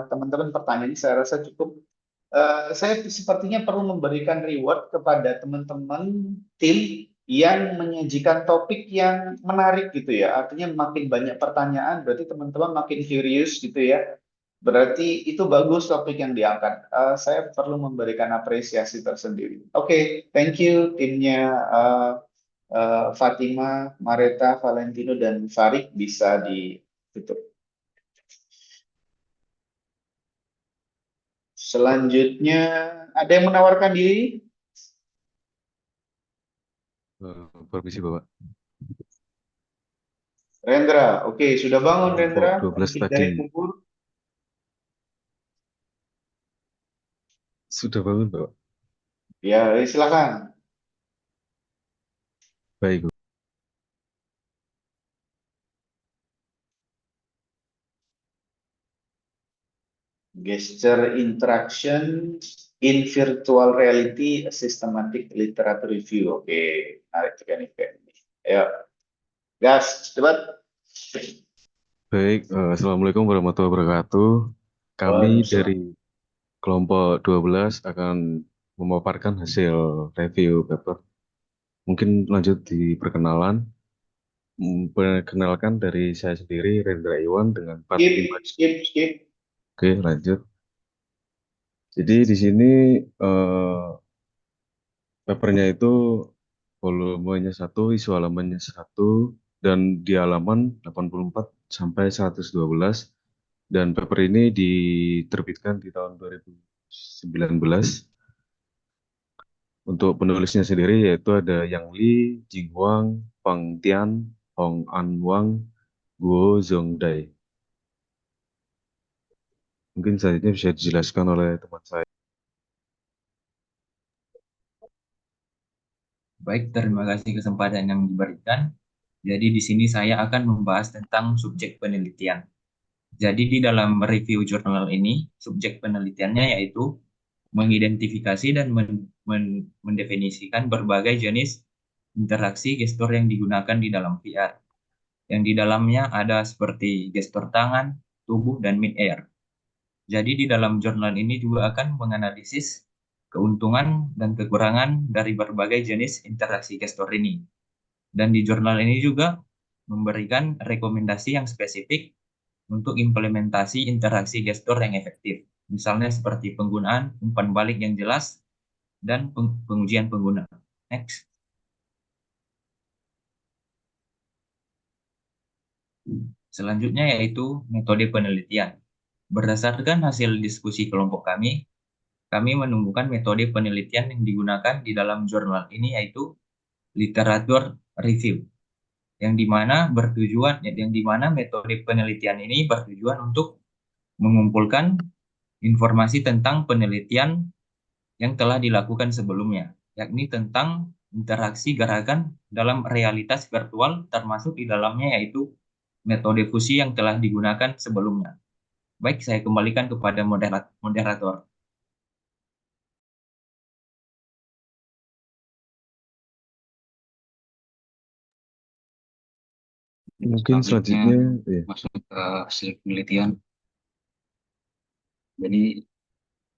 Speaker 2: teman-teman pertanyaannya. Saya rasa cukup. Saya sepertinya perlu memberikan reward kepada teman-teman tim yang menyajikan topik yang menarik gitu ya. Artinya makin banyak pertanyaan, berarti teman-teman makin curious gitu ya. Berarti itu bagus topik yang diangkat. Saya perlu memberikan apresiasi tersendiri. Oke, thank you timnya Fatima, Mareta, Valentino, dan Farid bisa ditutup. Selanjutnya, ada yang menawarkan diri?
Speaker 9: Permisi Bapak.
Speaker 2: Rendra, oke, sudah bangun
Speaker 9: Kelompok
Speaker 2: Rendra?
Speaker 9: 12
Speaker 2: Bangkit
Speaker 9: tadi
Speaker 2: dari kubur?
Speaker 9: sudah bangun Bapak.
Speaker 2: Ya, silakan.
Speaker 9: Baik.
Speaker 2: Gesture interaction In virtual reality, a systematic literature review. Oke, menarik juga nih kayak ini. Ayo, gas, cepat.
Speaker 9: Baik, Assalamualaikum warahmatullahi wabarakatuh. Kami
Speaker 2: Waalaikumsalam.
Speaker 9: dari kelompok 12 akan memaparkan hasil review paper. Mungkin lanjut di perkenalan. Perkenalkan dari saya sendiri, Rendra Iwan dengan
Speaker 2: Skip.
Speaker 9: Oke, lanjut. Jadi di sini papernya itu volumenya 1, isu halamannya 1, dan di halaman 84 sampai 112. Dan paper ini diterbitkan di tahun 2019. Untuk penulisnya sendiri yaitu ada Yang Li, Jing Huang, Pang Tian, Hong An Wang, Guo Zhongdai. Mungkin selanjutnya bisa dijelaskan oleh teman saya.
Speaker 10: Baik, terima kasih kesempatan yang diberikan. Jadi di sini saya akan membahas tentang subjek penelitian. Jadi di dalam review jurnal ini, subjek penelitiannya yaitu mengidentifikasi dan mendefinisikan berbagai jenis interaksi gestur yang digunakan di dalam VR. Yang di dalamnya ada seperti gestur tangan, tubuh, dan mid-air. Jadi di dalam jurnal ini juga akan menganalisis keuntungan dan kekurangan dari berbagai jenis interaksi gestur ini. Dan di jurnal ini juga memberikan rekomendasi yang spesifik untuk implementasi interaksi gestur yang efektif. Misalnya seperti penggunaan umpan balik yang jelas dan pengujian pengguna. Next. Selanjutnya yaitu metode penelitian. Berdasarkan hasil diskusi kelompok kami menemukan metode penelitian yang digunakan di dalam jurnal ini yaitu literature review, yang dimana metode penelitian ini bertujuan untuk mengumpulkan informasi tentang penelitian yang telah dilakukan sebelumnya, yakni tentang interaksi gerakan dalam realitas virtual, termasuk di dalamnya yaitu metode fusi yang telah digunakan sebelumnya. Baik, saya kembalikan kepada moderator.
Speaker 9: Mungkin selanjutnya
Speaker 10: masuk ke hasil penelitian. Jadi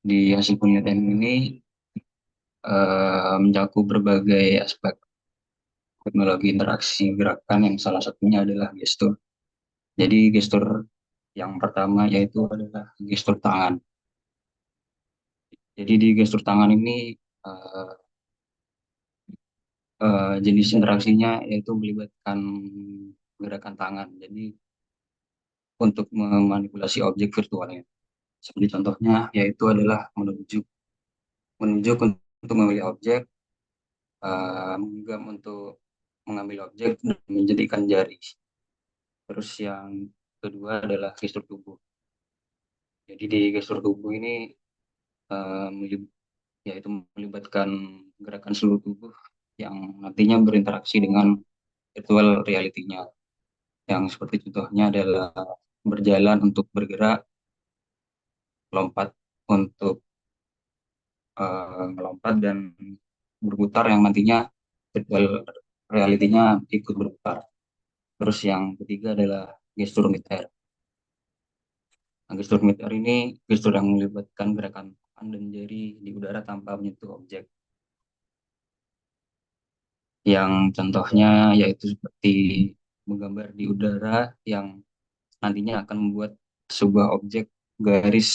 Speaker 10: di hasil penelitian ini mencakup berbagai aspek teknologi interaksi gerakan yang salah satunya adalah gestur. Jadi gestur yang pertama yaitu adalah gestur tangan. Jadi di gestur tangan ini jenis interaksinya yaitu melibatkan gerakan tangan. Jadi untuk memanipulasi objek virtualnya. Seperti contohnya yaitu adalah menunjuk untuk memilih objek, menggenggam untuk mengambil objek dan menjadikan jari. Terus yang kedua adalah gestur tubuh. Jadi di gestur tubuh ini yaitu melibatkan gerakan seluruh tubuh yang nantinya berinteraksi dengan virtual reality-nya. Yang seperti contohnya adalah berjalan untuk bergerak, lompat untuk melompat, dan berputar yang nantinya virtual reality-nya ikut berputar. Terus yang ketiga adalah gestur mid-air. Nah, gestur mid-air ini gestur yang melibatkan gerakan tangan dan jari di udara tanpa menyentuh objek. Yang contohnya yaitu seperti menggambar di udara yang nantinya akan membuat sebuah objek garis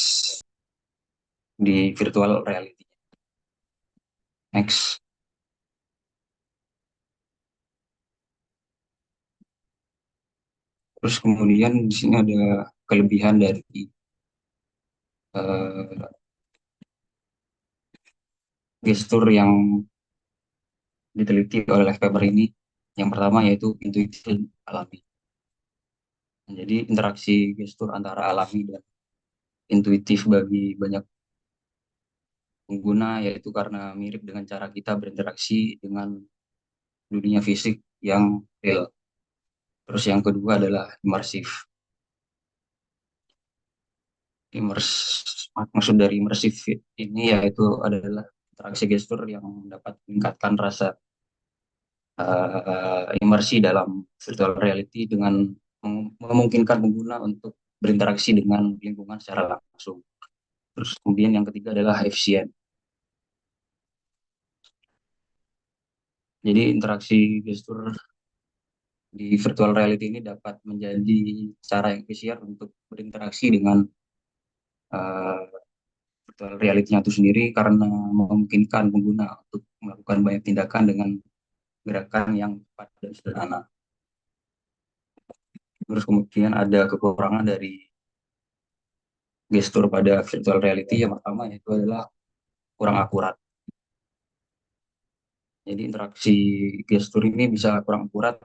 Speaker 10: di virtual reality. Next. Terus kemudian di sini ada kelebihan dari gestur yang diteliti oleh paper ini. Yang pertama yaitu intuitif alami. Jadi interaksi gestur antara alami dan intuitif bagi banyak pengguna yaitu karena mirip dengan cara kita berinteraksi dengan dunia fisik yang real. Terus yang kedua adalah imersif. Maksud dari immersive ini yaitu adalah interaksi gestur yang dapat meningkatkan rasa imersi dalam virtual reality dengan memungkinkan pengguna untuk berinteraksi dengan lingkungan secara langsung. Terus kemudian yang ketiga adalah efisien. Jadi interaksi gestur di virtual reality ini dapat menjadi cara yang efisien untuk berinteraksi dengan uh, virtual reality-nya itu sendiri karena memungkinkan pengguna untuk melakukan banyak tindakan dengan gerakan yang cepat dan sederhana. Terus kemudian ada kekurangan dari gestur pada virtual reality. Yang pertama yaitu adalah kurang akurat. Jadi interaksi gestur ini bisa kurang akurat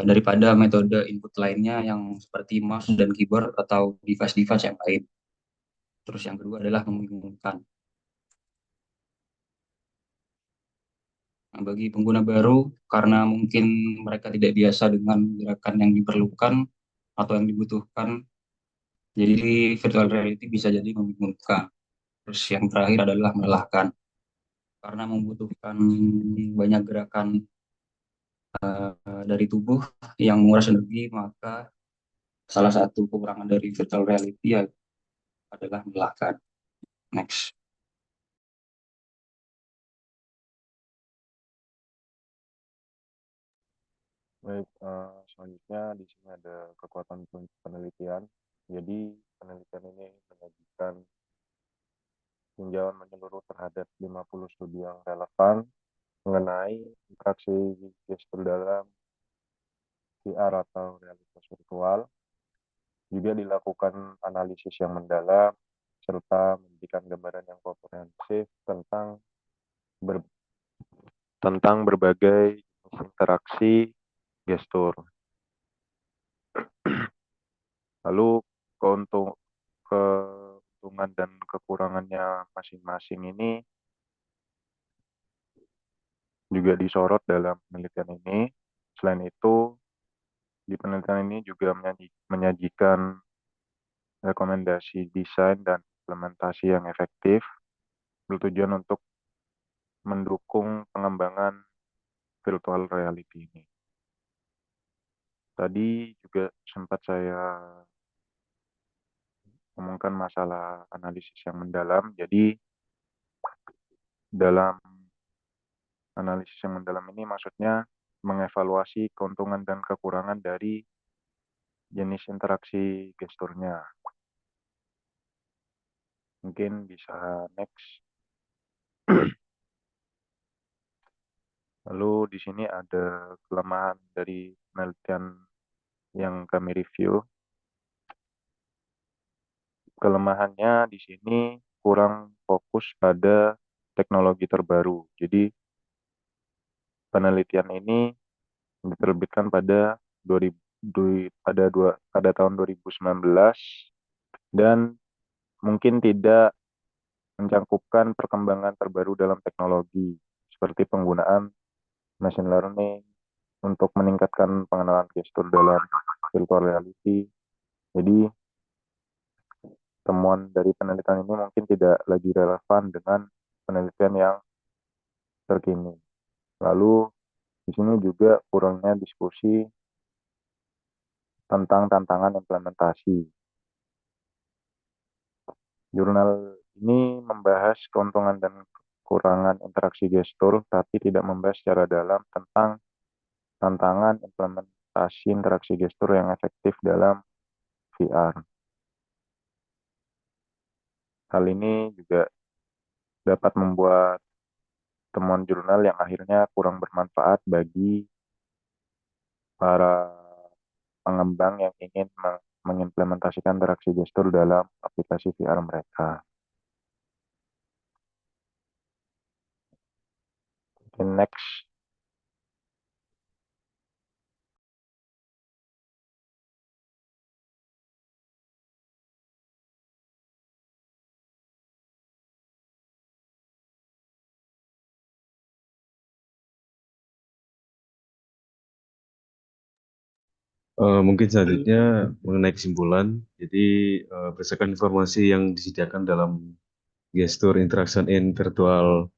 Speaker 10: daripada metode input lainnya yang seperti mouse dan keyboard atau device-device yang lain. Terus yang kedua adalah membingungkan. Nah, bagi pengguna baru, karena mungkin mereka tidak biasa dengan gerakan yang diperlukan atau yang dibutuhkan, jadi virtual reality bisa jadi membingungkan. Terus yang terakhir adalah melelahkan. Karena membutuhkan banyak gerakan dari tubuh yang menguras energi, maka salah satu kekurangan dari virtual reality adalah melelahkan. Next.
Speaker 9: Baik, selanjutnya di sini ada kekuatan penelitian. Jadi penelitian ini menyajikan tinjauan menyeluruh terhadap 50 studi yang relevan mengenai interaksi gestur dalam VR atau realitas virtual. Juga dilakukan analisis yang mendalam serta memberikan gambaran yang komprehensif tentang berbagai interaksi gestur. Lalu keuntungan dan kekurangannya masing-masing ini juga disorot dalam penelitian ini. Selain itu, di penelitian ini juga menyajikan rekomendasi desain dan implementasi yang efektif bertujuan untuk mendukung pengembangan virtual reality ini. Tadi juga sempat saya ngomongkan masalah analisis yang mendalam. Jadi dalam analisis yang mendalam ini maksudnya mengevaluasi keuntungan dan kekurangan dari jenis interaksi gesturnya. Mungkin bisa next. Lalu di sini ada kelemahan dari penelitian yang kami review. Kelemahannya di sini kurang fokus pada teknologi terbaru. Jadi penelitian ini diterbitkan pada tahun 2019 dan mungkin tidak mencangkupkan perkembangan terbaru dalam teknologi seperti penggunaan machine learning untuk meningkatkan pengenalan gestur dalam virtual reality. Jadi temuan dari penelitian ini mungkin tidak lagi relevan dengan penelitian yang terkini. Lalu di sini juga kurangnya diskusi tentang tantangan implementasi. Jurnal ini membahas keuntungan dan kekurangan interaksi gestur, tapi tidak membahas secara dalam tentang tantangan implementasi interaksi gestur yang efektif dalam VR. Hal ini juga dapat membuat temuan jurnal yang akhirnya kurang bermanfaat bagi para pengembang yang ingin mengimplementasikan interaksi gestur dalam aplikasi VR mereka. Next. Mungkin selanjutnya mengenai kesimpulan. Jadi berdasarkan informasi yang disediakan dalam gestur interaction in virtual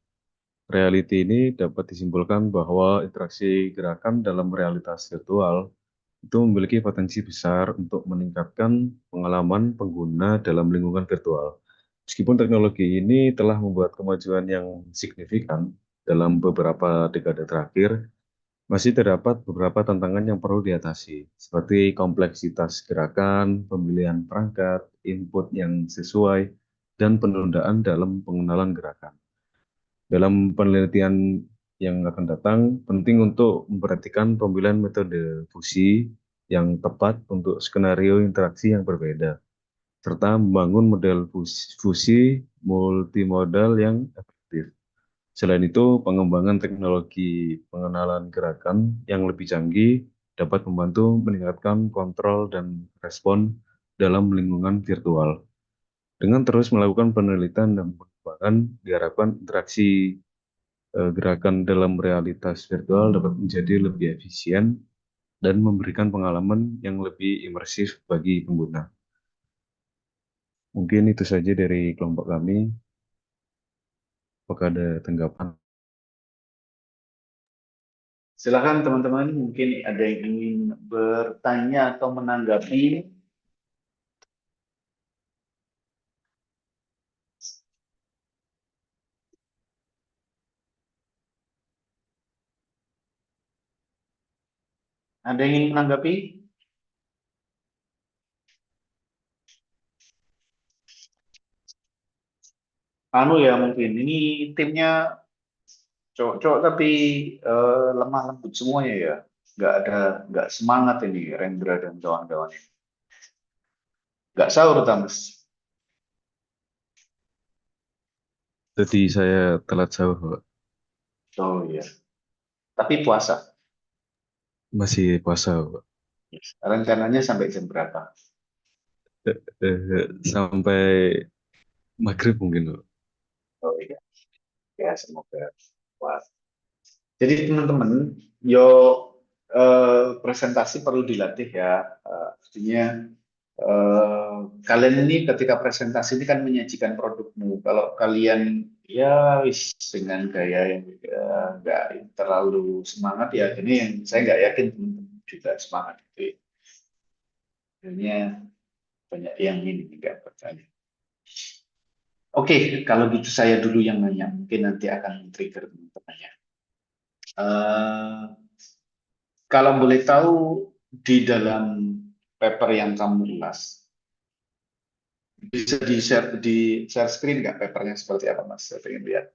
Speaker 9: reality ini dapat disimpulkan bahwa interaksi gerakan dalam realitas virtual itu memiliki potensi besar untuk meningkatkan pengalaman pengguna dalam lingkungan virtual. Meskipun teknologi ini telah membuat kemajuan yang signifikan dalam beberapa dekade terakhir, masih terdapat beberapa tantangan yang perlu diatasi, seperti kompleksitas gerakan, pemilihan perangkat, input yang sesuai, dan penundaan dalam pengenalan gerakan. Dalam penelitian yang akan datang, penting untuk memperhatikan pemilihan metode fusi yang tepat untuk skenario interaksi yang berbeda, serta membangun model fusi multimodal yang efektif. Selain itu, pengembangan teknologi pengenalan gerakan yang lebih canggih dapat membantu meningkatkan kontrol dan respon dalam lingkungan virtual. Dengan terus melakukan penelitian dan pengembangan, diharapkan interaksi gerakan dalam realitas virtual dapat menjadi lebih efisien dan memberikan pengalaman yang lebih imersif bagi pengguna. Mungkin itu saja dari kelompok kami. Apakah ada tanggapan?
Speaker 2: Silakan teman-teman, mungkin ada yang ingin bertanya atau menanggapi. Ada yang ingin menanggapi? Anu ya mungkin ini timnya cowok-cowok tapi lemah lembut semuanya ya. Nggak semangat ini Rendra dan kawan-kawan. Nggak sahur Tamas.
Speaker 9: Tadi saya telat sahur, Pak.
Speaker 2: Oh iya. Tapi puasa.
Speaker 9: Masih puasa, Pak.
Speaker 2: Rencananya sampai jam berapa?
Speaker 9: Sampai maghrib mungkin, Pak.
Speaker 2: Oh iya. Ya semoga puasa. Jadi teman-teman, yo presentasi perlu dilatih ya. Artinya kalian ini ketika presentasi ini kan menyajikan produkmu. Kalau kalian ya wis dengan gaya yang nggak terlalu semangat ya, ini yang saya nggak yakin teman-teman juga semangat itu. Akhirnya banyak yang ini nggak bertanya. Oke, kalau gitu saya dulu yang nanya, mungkin nanti akan trigger teman-teman ya. Eh, Kalau boleh tahu di dalam paper yang kamu ulas, bisa di share screen nggak papernya seperti apa Mas? Saya ingin lihat.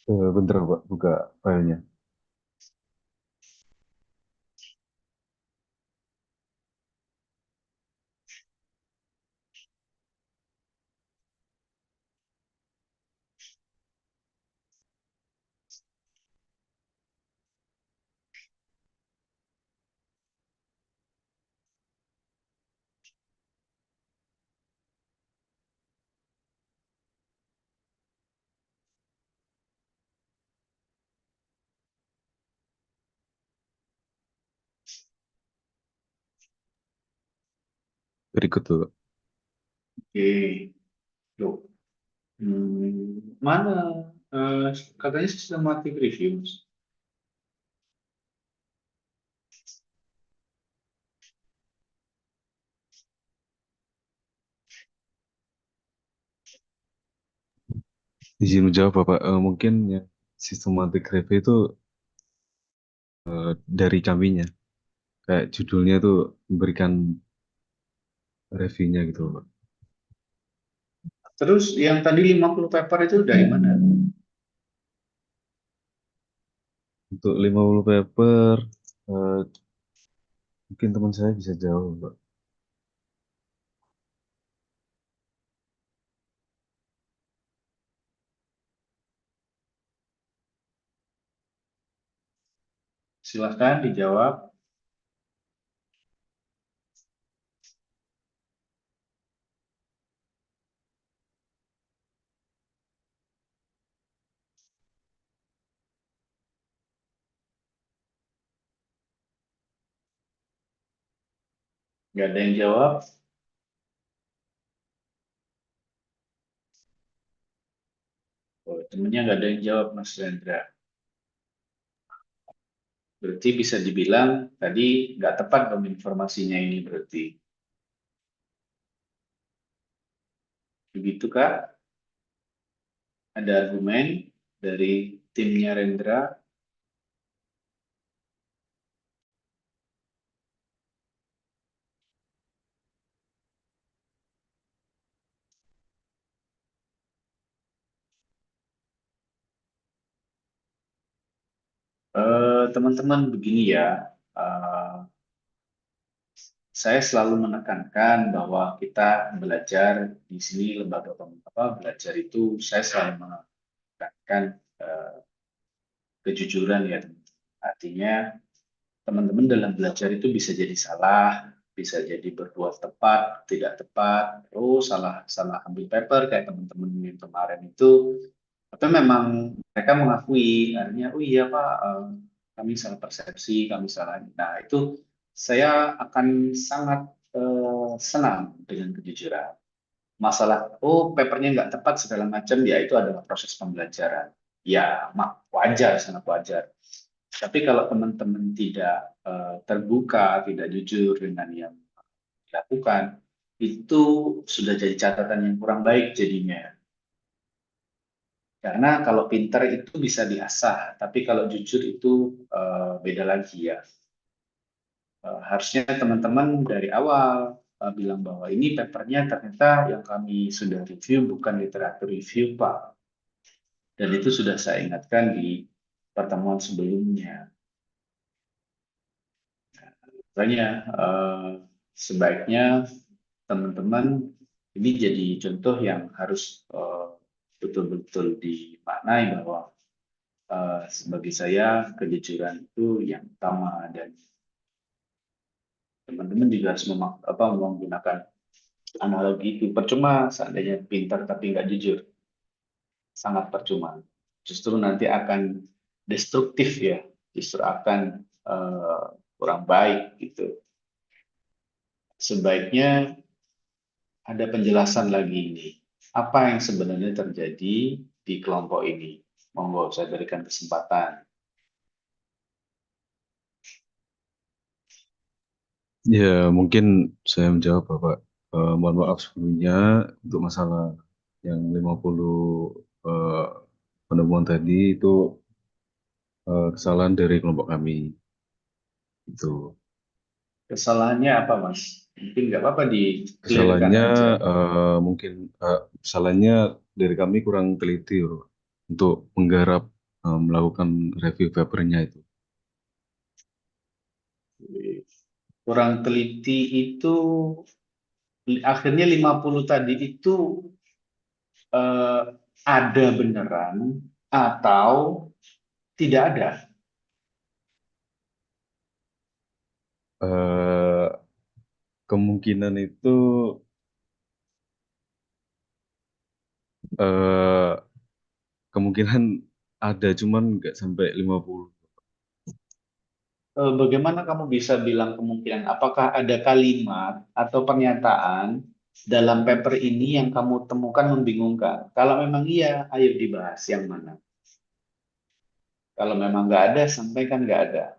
Speaker 9: Bentar, Pak, buka filenya. Berikut tuh, Pak.
Speaker 2: Oke, loh, mana katanya systematic reviews?
Speaker 9: Izin menjawab, Bapak. Mungkin yang systematic review itu dari kaminya. Kayak judulnya tuh memberikan reviewnya gitu, Pak.
Speaker 2: Terus yang tadi 50 paper itu dari mana?
Speaker 9: Untuk 50 paper, eh, mungkin teman saya bisa jawab, Pak.
Speaker 2: Silahkan dijawab. Nggak ada yang jawab? Oh, temennya nggak ada yang jawab, Mas Rendra. Berarti bisa dibilang tadi nggak tepat dong informasinya ini berarti. Begitu, Kak? Ada argumen dari timnya Rendra? Teman-teman begini ya, eh, saya selalu menekankan bahwa kita belajar di sini lembaga belajar itu saya selalu menekankan eh, kejujuran ya. Artinya teman-teman dalam belajar itu bisa jadi salah, bisa jadi berbuat tepat, tidak tepat, terus salah salah ambil paper kayak teman-teman yang kemarin itu. Atau memang mereka mengakui, artinya, oh iya Pak, kami salah persepsi, kami salah. Nah, itu saya akan sangat senang dengan kejujuran. Masalah, oh papernya nggak tepat segala macam, ya itu adalah proses pembelajaran. Ya, wajar, sangat wajar. Tapi kalau teman-teman tidak terbuka, tidak jujur dengan yang dilakukan, itu sudah jadi catatan yang kurang baik jadinya. Karena kalau pinter itu bisa diasah, tapi kalau jujur itu beda lagi ya. Harusnya teman-teman dari awal bilang bahwa ini papernya ternyata yang kami sudah review bukan literatur review, Pak. Dan itu sudah saya ingatkan di pertemuan sebelumnya. Makanya sebaiknya teman-teman ini jadi contoh yang harus betul-betul dimaknai bahwa bagi saya kejujuran itu yang utama, dan teman-teman juga harus menggunakan analogi itu. Percuma seandainya pintar tapi nggak jujur, sangat percuma. Justru nanti akan destruktif ya, justru akan kurang baik gitu. Sebaiknya ada penjelasan lagi ini. Apa yang sebenarnya terjadi di kelompok ini? Monggo saya berikan kesempatan.
Speaker 9: Ya, mungkin saya menjawab Bapak. Mohon maaf sebelumnya untuk masalah yang 50 eh, penemuan tadi itu kesalahan dari kelompok kami. Itu.
Speaker 2: Kesalahannya apa, Mas? Mungkin nggak apa-apa di-clearkan
Speaker 9: Kesalahannya
Speaker 2: aja.
Speaker 9: kesalahannya dari kami kurang teliti Bro, untuk menggarap melakukan review papernya itu.
Speaker 2: Kurang teliti itu akhirnya 50 tadi itu ada beneran atau tidak ada?
Speaker 9: Eh, Kemungkinan itu eh, kemungkinan ada, cuman nggak sampai 50.
Speaker 2: Bagaimana kamu bisa bilang kemungkinan? Apakah ada kalimat atau pernyataan dalam paper ini yang kamu temukan membingungkan? Kalau memang iya, ayo dibahas yang mana. Kalau memang nggak ada, sampaikan nggak ada.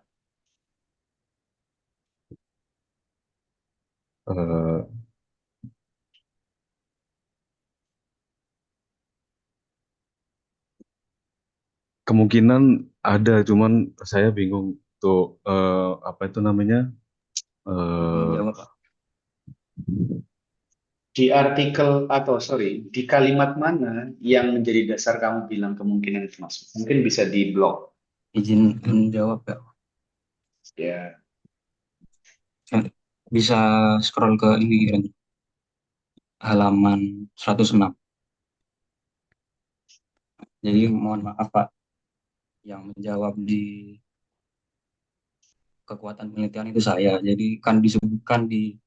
Speaker 9: Eh, Kemungkinan ada, cuman saya bingung untuk apa itu namanya, eh,
Speaker 5: Menjawab, Pak.
Speaker 2: Di artikel atau sorry, di kalimat mana yang menjadi dasar kamu bilang kemungkinan itu masuk? Mungkin bisa di blog.
Speaker 5: Izin menjawab, Pak.
Speaker 2: Ya,
Speaker 5: Bisa scroll ke ini, Ren. Halaman 106. Jadi mohon maaf, Pak. Yang menjawab di kekuatan penelitian itu saya. Jadi kan disebutkan di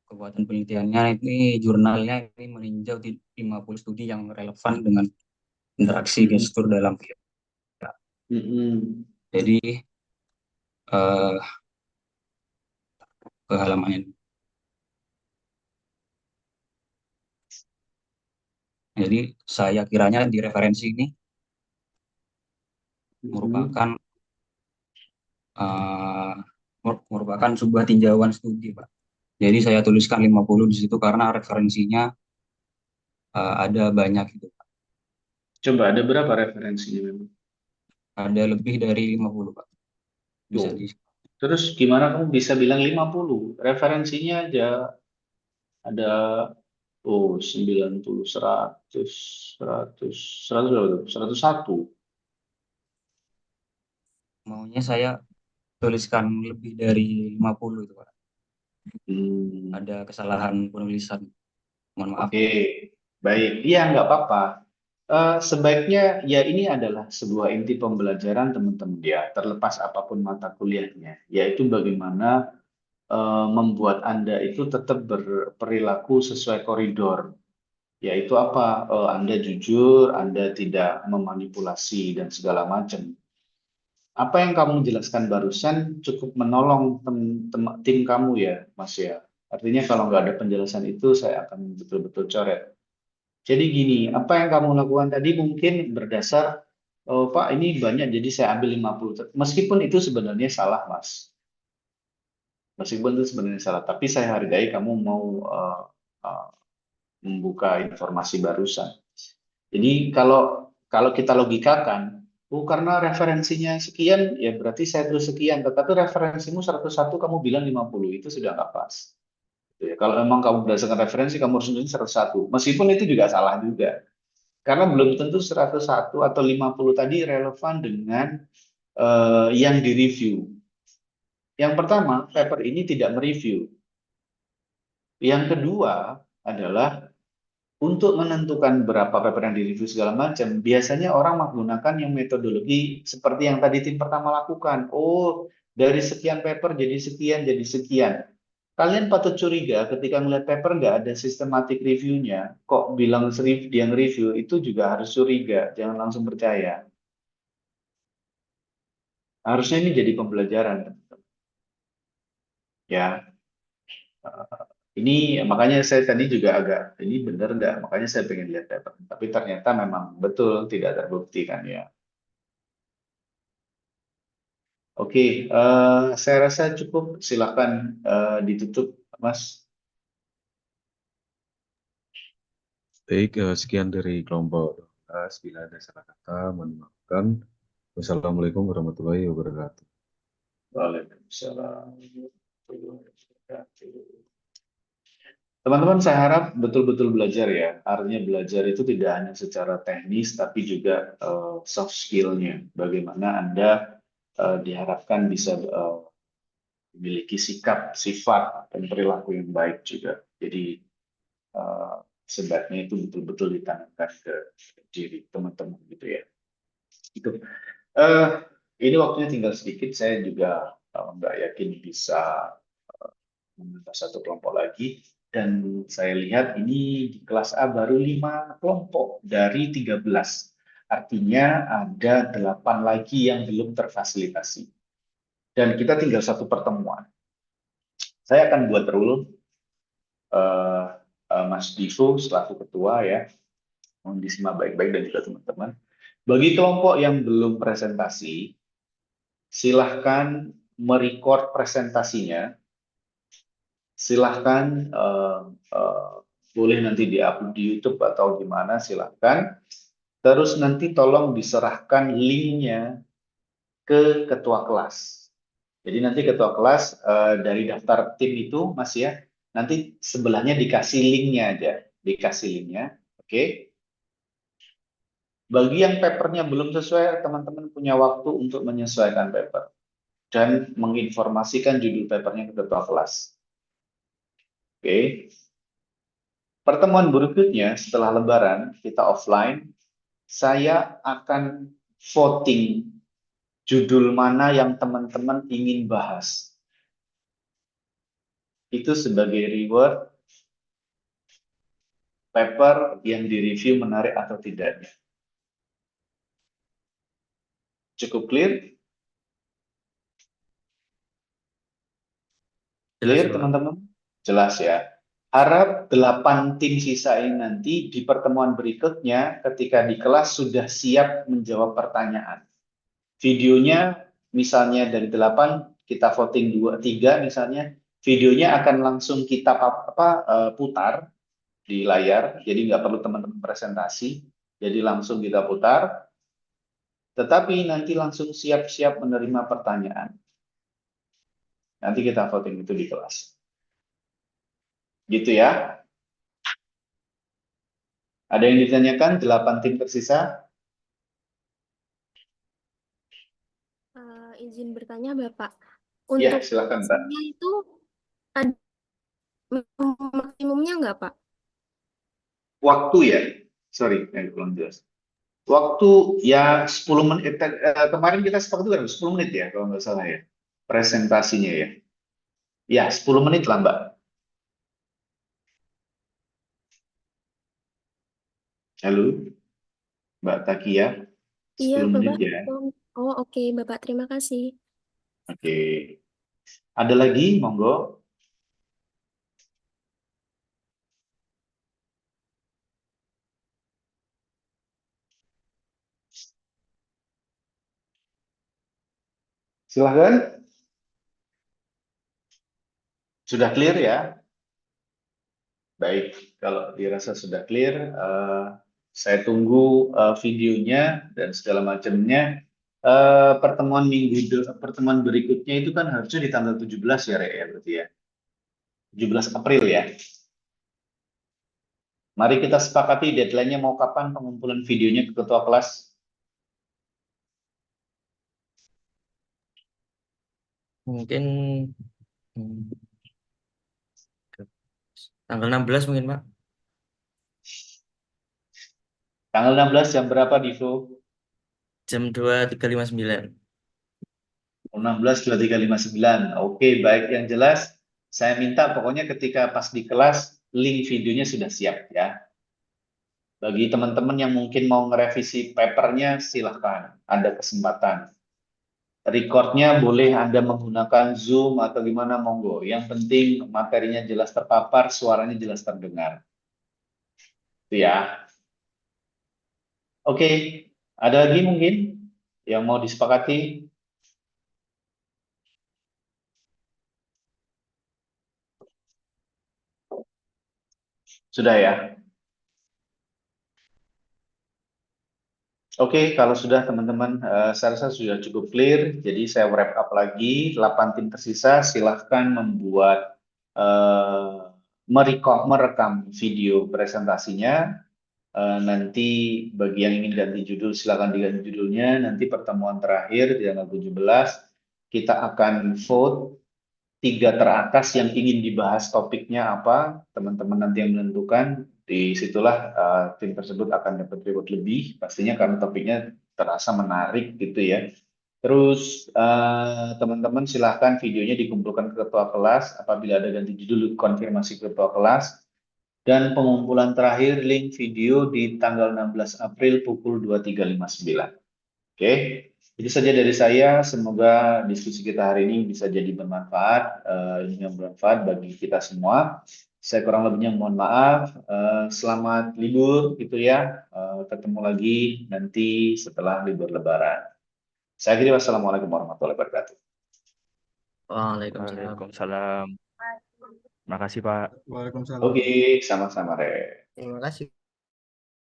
Speaker 5: kekuatan penelitiannya ini jurnalnya ini meninjau di 50 studi yang relevan dengan interaksi gestur dalam video. Jadi ke halaman ini.
Speaker 11: Jadi saya kiranya di referensi ini merupakan eh, merupakan sebuah tinjauan studi, Pak. Jadi saya tuliskan 50 di situ karena referensinya ada banyak gitu, Pak.
Speaker 2: Coba ada berapa referensinya memang?
Speaker 11: Ada lebih dari 50, Pak. Bisa
Speaker 2: Tuh.
Speaker 11: di
Speaker 2: Terus gimana kamu bisa bilang 50? Referensinya aja ada 90, 100, 100, 100 berapa tuh? 101.
Speaker 11: maunya saya tuliskan lebih dari 50 itu, Pak. Ada kesalahan penulisan. Mohon maaf.
Speaker 2: Oke, baik. Iya, nggak apa-apa. Sebaiknya ya ini adalah sebuah inti pembelajaran teman-teman ya, terlepas apapun mata kuliahnya, yaitu bagaimana membuat Anda itu tetap berperilaku sesuai koridor. Yaitu apa? Anda jujur, Anda tidak memanipulasi dan segala macam. Apa yang kamu jelaskan barusan cukup menolong tim kamu ya, Mas ya. Artinya kalau nggak ada penjelasan itu, saya akan betul-betul coret. Jadi gini, apa yang kamu lakukan tadi mungkin berdasar, oh Pak ini banyak jadi saya ambil 50. Meskipun itu sebenarnya salah, Mas. Meskipun itu sebenarnya salah, tapi saya hargai kamu mau uh, membuka informasi barusan. Jadi kalau kita logikakan, oh karena referensinya sekian, ya berarti saya tulis sekian. Tetapi referensimu 101, kamu bilang 50, itu sudah nggak pas. Gitu ya. Kalau memang kamu berdasarkan referensi, kamu harus nulis 101. Meskipun itu juga salah juga. Karena belum tentu 101 atau 50 tadi relevan dengan yang direview. Yang pertama, paper ini tidak mereview. Yang kedua adalah untuk menentukan berapa paper yang direview segala macam, biasanya orang menggunakan yang metodologi seperti yang tadi tim pertama lakukan. Oh, dari sekian paper jadi sekian, jadi sekian. Kalian patut curiga ketika melihat paper nggak ada systematic review-nya, kok bilang dia nge-review, itu juga harus curiga, jangan langsung percaya. Harusnya ini jadi pembelajaran. Ya, ini makanya saya tadi juga agak, ini benar nggak? Makanya saya pengen lihat paper. Tapi ternyata memang betul tidak terbukti kan ya. Oke, saya rasa cukup. Silakan ditutup, Mas.
Speaker 9: Baik, sekian dari kelompok 12. Bila ada salah kata, mohon maafkan. Wassalamualaikum warahmatullahi wabarakatuh.
Speaker 2: Waalaikumsalam. Teman-teman, saya harap betul-betul belajar ya. Artinya belajar itu tidak hanya secara teknis, tapi juga soft skill-nya. Bagaimana Anda diharapkan bisa memiliki sikap, sifat, dan perilaku yang baik juga. Jadi sebaiknya itu betul-betul ditanamkan ke diri teman-teman gitu ya. Itu. Ini waktunya tinggal sedikit. Saya juga nggak yakin bisa menambah satu kelompok lagi. Dan saya lihat ini di kelas A baru 5 kelompok dari 13. Artinya ada 8 lagi yang belum terfasilitasi. Dan kita tinggal satu pertemuan. Saya akan buat rule, Mas Divo selaku ketua ya, mohon disimak baik-baik dan juga teman-teman. Bagi kelompok yang belum presentasi, silahkan merecord presentasinya. Silahkan boleh nanti diupload di YouTube atau gimana, silahkan. Terus nanti tolong diserahkan linknya ke ketua kelas. Jadi nanti ketua kelas dari daftar tim itu, Mas ya, nanti sebelahnya dikasih linknya aja, dikasih linknya, oke? Bagi yang papernya belum sesuai, teman-teman punya waktu untuk menyesuaikan paper dan menginformasikan judul papernya ke ketua kelas. Oke. Pertemuan berikutnya setelah Lebaran kita offline, saya akan voting judul mana yang teman-teman ingin bahas. Itu sebagai reward paper yang direview menarik atau tidaknya. Cukup clear? Clear teman-teman? Jelas ya. Harap 8 tim sisa ini nanti di pertemuan berikutnya ketika di kelas sudah siap menjawab pertanyaan. Videonya misalnya dari 8 kita voting 2, 3 misalnya, videonya akan langsung kita putar di layar, jadi nggak perlu teman-teman presentasi, jadi langsung kita putar, tetapi nanti langsung siap-siap menerima pertanyaan. Nanti kita voting itu di kelas. Gitu ya. Ada yang ditanyakan? 8 tim tersisa?
Speaker 12: Izin bertanya Bapak,
Speaker 2: Ya,
Speaker 12: untuk
Speaker 2: silakan Mbak.
Speaker 12: durasinya itu ada maksimumnya nggak Pak?
Speaker 2: Waktu ya, sorry, belum jelas. Waktu ya 10 menit, kemarin kita sepakat kan 10 menit ya, kalau nggak salah ya, presentasinya ya. Ya, 10 menit lah Mbak. Halo, Mbak Takia,
Speaker 12: Iya
Speaker 2: 10 menit
Speaker 12: Bapak.
Speaker 2: ya.
Speaker 12: Oh oke Bapak, terima kasih.
Speaker 2: Oke. Ada lagi, monggo. Silahkan. Sudah clear ya? Baik, kalau dirasa sudah clear, saya tunggu videonya dan segala macamnya. Pertemuan berikutnya itu kan harusnya di tanggal 17 ya, Rek, ya, berarti ya. 17 April ya. Mari kita sepakati deadline-nya mau kapan pengumpulan videonya ke ketua kelas.
Speaker 13: Mungkin hmm, tanggal 16 mungkin, Pak.
Speaker 2: Tanggal 16 jam berapa, Divo?
Speaker 13: Jam 23.59.
Speaker 2: 16.2359. Oke, baik, yang jelas saya minta pokoknya ketika pas di kelas link videonya sudah siap ya. Bagi teman-teman yang mungkin mau ngerevisi papernya silahkan, ada kesempatan. Recordnya boleh Anda menggunakan Zoom atau gimana, monggo. Yang penting materinya jelas terpapar, suaranya jelas terdengar. Itu ya. Oke, ada lagi mungkin yang mau disepakati? Sudah ya? Oke, kalau sudah teman-teman, saya rasa sudah cukup clear. Jadi saya wrap up lagi, 8 tim tersisa silahkan membuat merekam video presentasinya. Nanti bagi yang ingin ganti judul silahkan diganti judulnya. Nanti pertemuan terakhir di tanggal 17 kita akan vote 3 teratas yang ingin dibahas topiknya apa, teman-teman nanti yang menentukan. Disitulah tim tersebut akan dapat reward lebih, pastinya karena topiknya terasa menarik gitu ya. Terus teman-teman silahkan videonya dikumpulkan ke ketua kelas, apabila ada ganti judul konfirmasi ke ketua kelas. Dan pengumpulan terakhir link video di tanggal 16 April pukul 23.59. Oke, itu saja dari saya. Semoga diskusi kita hari ini bisa jadi bermanfaat, yang bermanfaat bagi kita semua. Saya kurang lebihnya mohon maaf. Selamat libur gitu ya. Ketemu lagi nanti setelah libur Lebaran. Saya kira wassalamualaikum warahmatullahi wabarakatuh.
Speaker 13: Waalaikumsalam.
Speaker 3: Waalaikumsalam. Makasih, Pak.
Speaker 14: Waalaikumsalam.
Speaker 2: Oke, sama-sama, Re.
Speaker 13: Terima kasih.